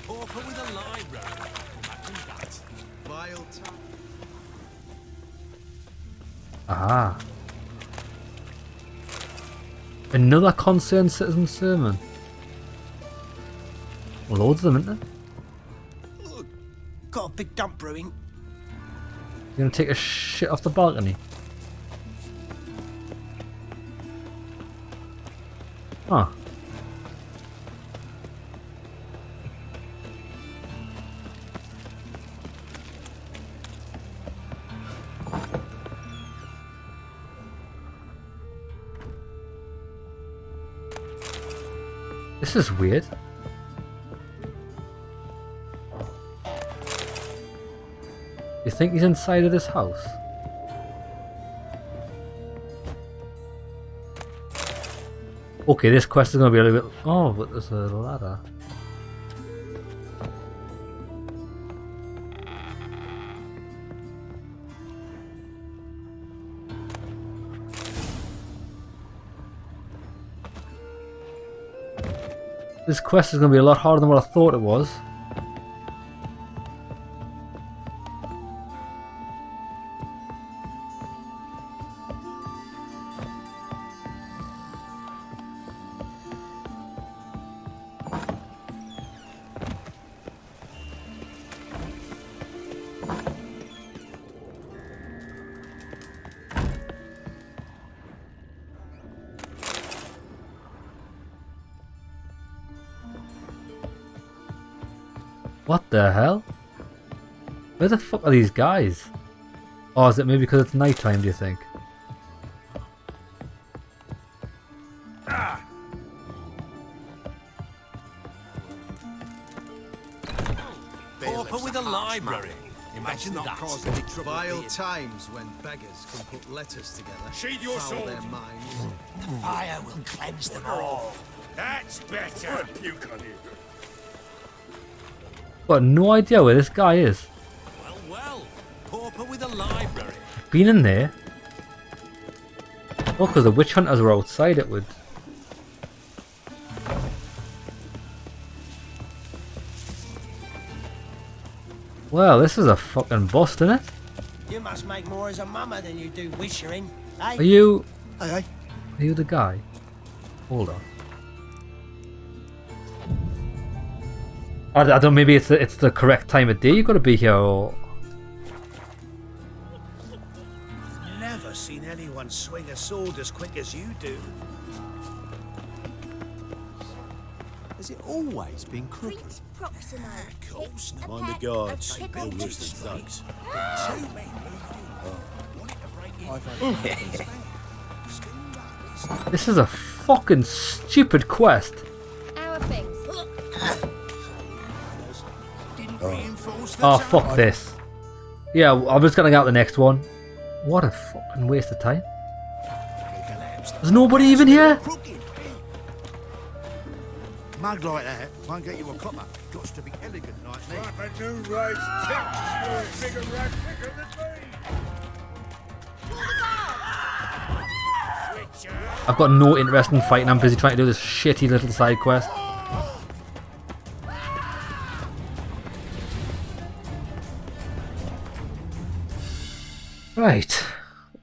Pauper with a library. Imagine that. Vile time. Aha. Another concerned citizen sermon. Loads of them, isn't there? Got a big dump brewing. You gonna take a shit off the balcony? Huh. This is weird. You think he's inside of this house? Okay, this quest is going to be a little bit... Oh, but there's a ladder. This quest is going to be a lot harder than what I thought it was. What the hell? Where the fuck are these guys? Oh, is it maybe because it's night time, do you think? Pauper with a library. Imagine Not that. cause any trouble. Vile times when beggars can put letters together. Sheathe your foul sword. their minds. The fire will cleanse them all. That's better. Puke on you. Got no idea where this guy is. Well. Pauper with a library. Been in there? Oh, because the witch hunters were outside it would. Well, this is a fucking bust, isn't it? You must make more as a mama than you do wishing, eh? Are you... Aye, Are you the guy? Hold on. I don't. Maybe it's the correct time of day. You got to be here. Or Never seen anyone swing a sword as quick as you do. Has it always been crooked? Mind the guards. They'll use the thugs. this is a fucking stupid quest. Our things. Oh fuck this. Yeah, I'm just gonna get out the next one. What a fucking waste of time. There's nobody even here. Mug like that won't get you a copper. Got to be elegant like me. A new rice tips. You're a bigger rat quicker than me. I've got no interest in fighting. I'm busy trying to do this shitty little side quest. Right,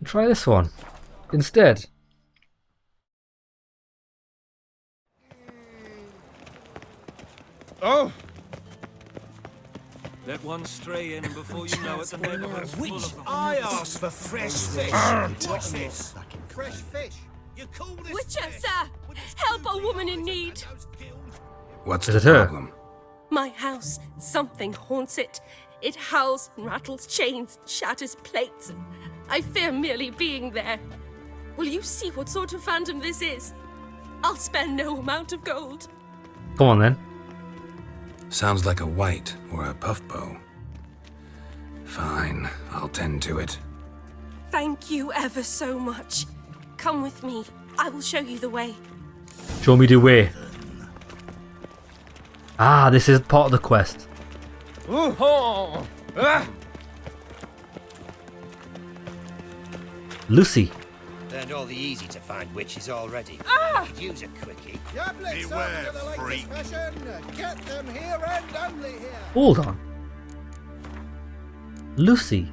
try this one instead. Oh! Let one stray in before you know it. The neighborhood's full of them. I asked for fresh fish. What's this? Fresh fish. You call this Witcher, fish? sir! Help a woman in need! What's Is the it her? problem? My house, something haunts it. It howls and rattles chains, shatters plates. I fear merely being there. Will you see what sort of phantom this is? I'll spare no amount of gold. Come on then. Sounds like a white or a puff bow. Fine, I'll tend to it. Thank you ever so much. Come with me. I will show you the way. Show me the way. Ah, this is part of the quest. Lucy. Learned all the easy to find witches already. Could use a quickie. Beware, freak. Get them here and only here. Hold on. Lucy.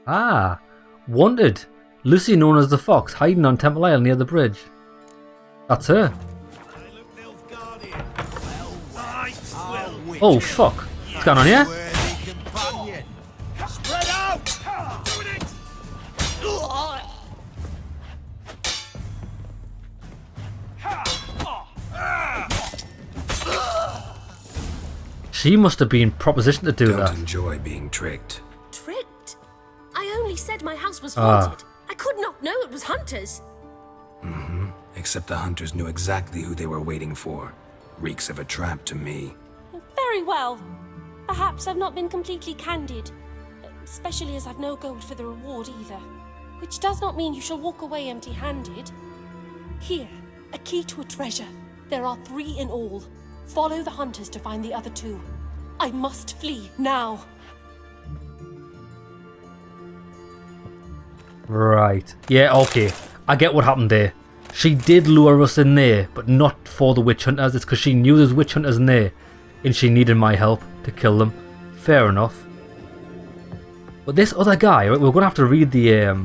Ah, wanted. Lucy, known as the Fox, hiding on Temple Isle near the bridge. That's her. Oh fuck! What's going on here? Spread out! She must have been propositioned to do Don't that. enjoy being tricked. Tricked? I only said my house was Ah. haunted. I could not know it was hunters. Mm-hmm. Except the hunters knew exactly who they were waiting for. Reeks of a trap to me. Very well. Perhaps I've not been completely candid. Especially as I've no gold for the reward either. Which does not mean you shall walk away empty-handed. Here, a key to a treasure. There are 3 in all. Follow the hunters to find the other 2. I must flee now. Right. Yeah, okay. I get what happened there. She did lure us in there, but not for the witch hunters. It's because she knew there's witch hunters in there, and she needed my help to kill them. Fair enough. But this other guy, right, we're going to have to read the...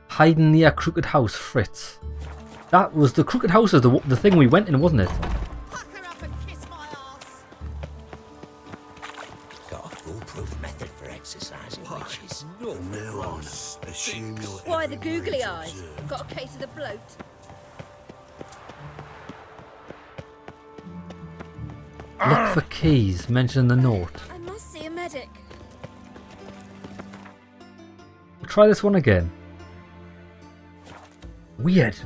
hiding near Crooked House, Fritz. That was the Crooked House is the thing we went in, wasn't it? Got a foolproof method for exercising witches. From now on, assume you're Why the googly eyes? Got a case of the bloat. Look for keys mentioned in the note. I must see a medic. We'll try this one again. Weird.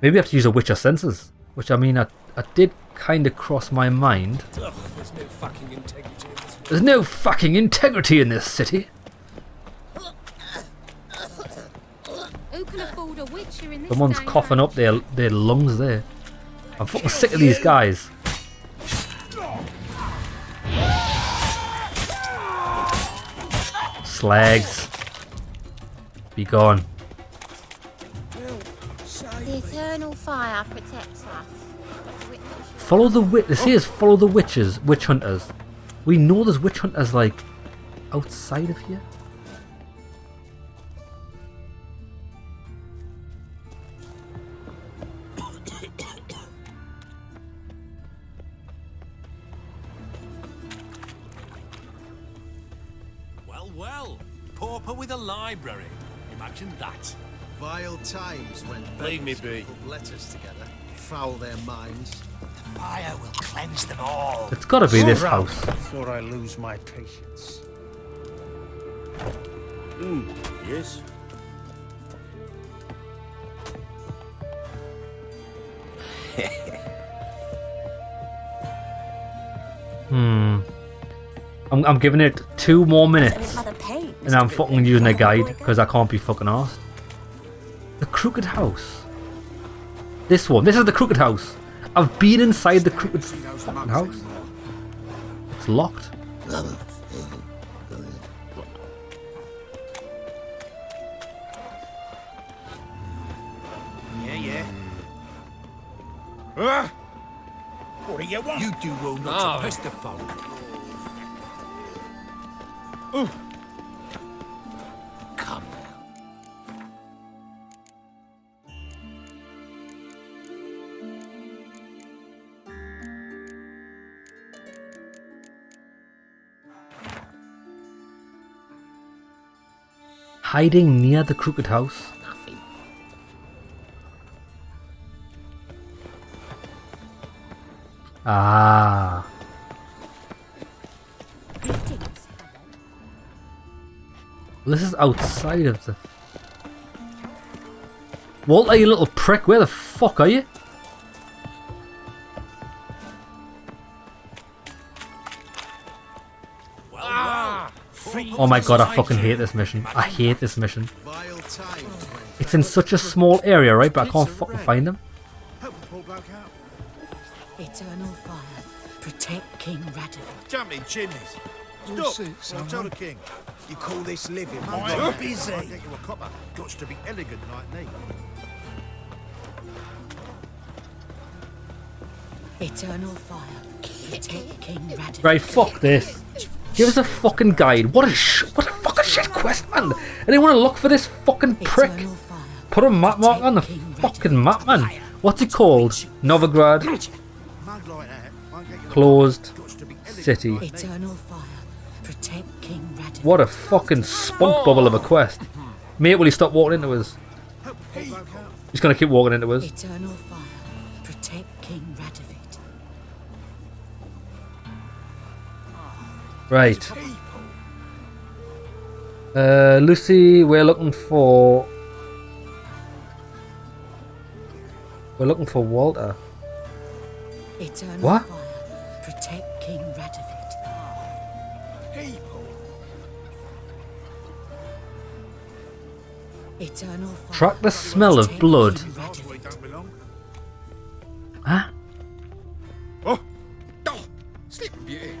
Maybe I have to use a Witcher senses. Which, I mean, I did kind of cross my mind. Ugh, there's no fucking integrity in this. There's no fucking integrity in this city. Who can afford a witcher in this Someone's day coughing and up their lungs there. I'm fucking sick of these guys. Slags. Be gone. The eternal fire protects us. Follow the witch. This here is follow the witches, witch hunters. We know there's witch hunters like outside of here. Well, pauper with a library. Imagine that. Vile times when Leave me beggars be. put letters together, foul their minds. The fire will cleanse them all. It's got to be this Run house. before I lose my patience. Yes. I'm giving it 2 more minutes, and I'm fucking using a guide because I can't be fucking arsed. The Crooked House. This one. This is the Crooked House. I've been inside the Crooked fucking house. It's locked. Yeah. What do you want? You do well not to pest the folk. Come Hiding near the Crooked House. Nothing. Ah. This is outside of the... Walter, you little prick, where the fuck are you? Oh my god, I fucking hate this mission. I hate this mission. It's in such a small area, right? But I can't fucking find them. Eternal fire, protect King Radovid. Jumping chimneys. Stop! I'll tell the king. You call this living? I'm busy. I'll get you a copper. Got to be elegant like me. Eternal fire, protect King Radovid. Right, fuck this. Give us a fucking guide. What a fucking shit quest, man. I didn't want to look for this fucking prick. Put a map mark on the fucking map, man. What's it called? Novigrad. Closed city. Eternal fire, protect King Radovid. What a fucking spunk bubble of a quest. Mate, will he stop walking into us? He's gonna keep walking into us. Eternal fire, protect King Radovid. Right. Lucy, we're looking for Walter. Eternal What? fire, protect King Radovid. Eternal fire. Track the smell of blood. Huh? Sleeping Beauty.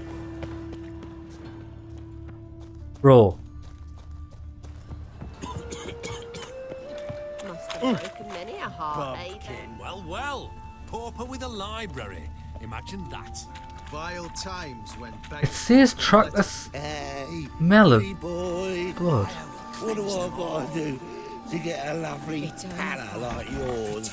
Bro. Must have broken many a heart, eh? Well. Pauper with a library. Imagine that. Vile times when It says track the smell of boy. blood. What do I gotta do to get a lovely pala like yours?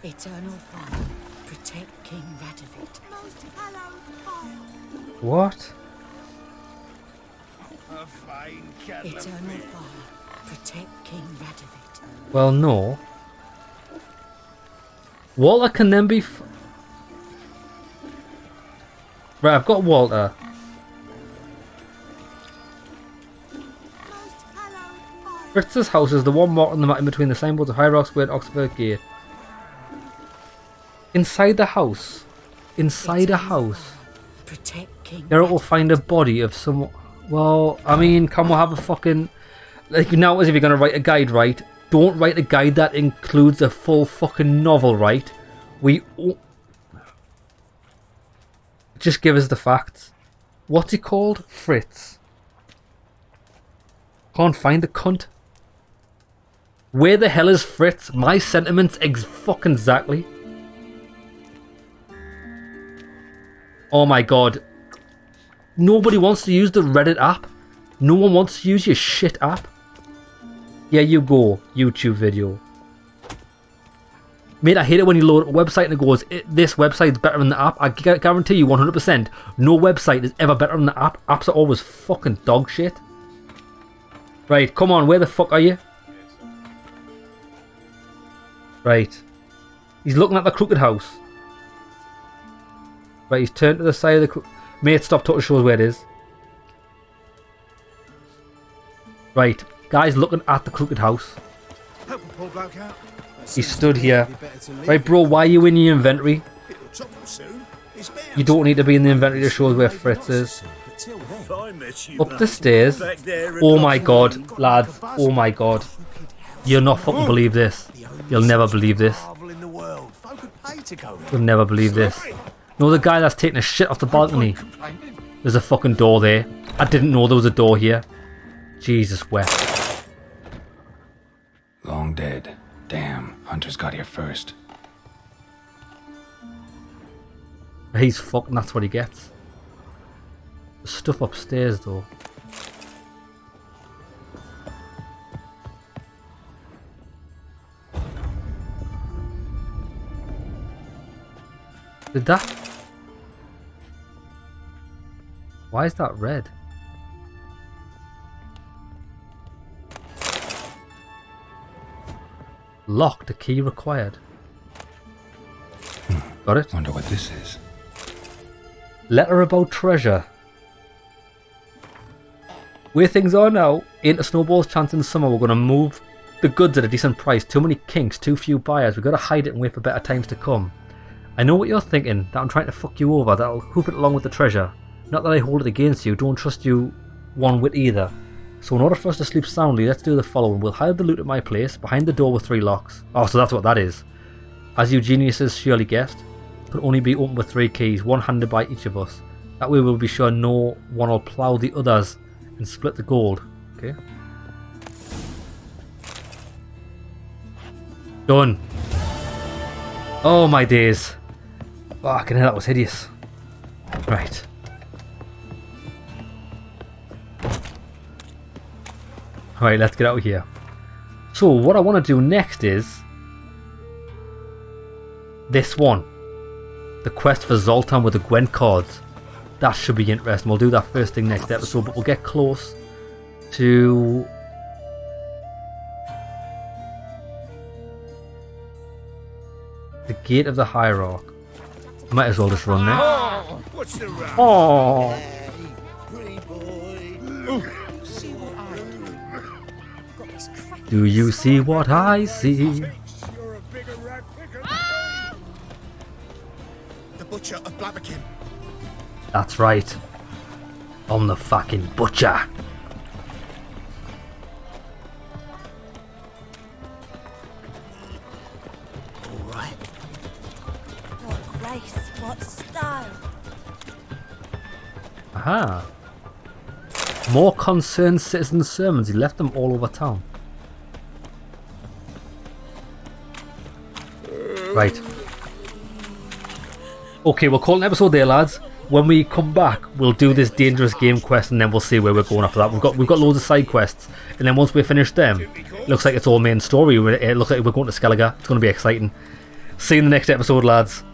Eternal fire. Protect King Radovid. Most hallowed fire. What? Eternal fire. Protect King Radovid. Well, no. Walter can then be... Right, I've got Walter. Fritz's house is the one marked on the map in between the signboards of High Rock Square and Oxford Gate. Inside the house. Inside a house. Geralt will find a body of some... Well, I mean, can we have a fucking... Like, now as if you're going to write a guide, right? Don't write a guide that includes a full fucking novel, right? Just give us the facts. What's he called? Fritz. Can't find the cunt. Where the hell is Fritz? My sentiments fucking exactly. Oh my god. Nobody wants to use the Reddit app. No one wants to use your shit app. Yeah, you go. YouTube video. Mate, I hate it when you load a website and it goes, this website's better than the app. I guarantee you 100%, no website is ever better than the app. Apps are always fucking dog shit. Right, come on, where the fuck are you? Right. He's looking at the crooked house. Right, he's turned to the side of the crooked... Mate, stop talking, show us where it is. Right, guy's looking at the crooked house. He stood here. Right, bro, why are you in your inventory? You don't need to be in the inventory to show us where Fritz is. Up the stairs. Oh my god, lads. Oh my god. You'll not fucking believe this. You'll never believe this. You'll never believe this. No, the guy that's taking a shit off the balcony. There's a fucking door there. I didn't know there was a door here. Jesus wept. Long dead. Damn, Hunter's got here first. He's fucking, that's what he gets. There's stuff upstairs though. Did that? Why is that red? Locked, a key required. Got it? Wonder what this is. Letter about treasure. Where things are now, ain't a snowball's chance in the summer. We're gonna move the goods at a decent price. Too many kinks, too few buyers. We've gotta hide it and wait for better times to come. I know what you're thinking, that I'm trying to fuck you over, that I'll hoof it along with the treasure. Not that I hold it against you, don't trust you one whit either. So in order for us to sleep soundly, let's do the following. We'll hide the loot at my place, behind the door with 3 locks. Oh, so that's what that is. As you geniuses surely guessed, it can only be opened with 3 keys, one handed by each of us. That way we'll be sure no one will plough the others and split the gold. Okay. Done. Oh my days. Fucking hell, that was hideous. Right. Alright, let's get out of here. So, what I want to do next is... this one. The quest for Zoltan with the Gwent cards. That should be interesting. We'll do that first thing next episode, but we'll get close to... the Gate of the Hierarch. Might as well just run there. Oh, what's the rush? Oh. Do you see what I see? The Butcher of Blaviken. That's right. I'm the fucking butcher. Alright. What grace, what style. Aha. More concerned citizen sermons. He left them all over town. Right. Okay, we'll call it an episode there, lads. When we come back, we'll do this dangerous game quest, and then we'll see where we're going after that. We've got loads of side quests, and then once we finish them, it looks like it's all main story. It looks like we're going to Skellige. It's going to be exciting. See you in the next episode, lads.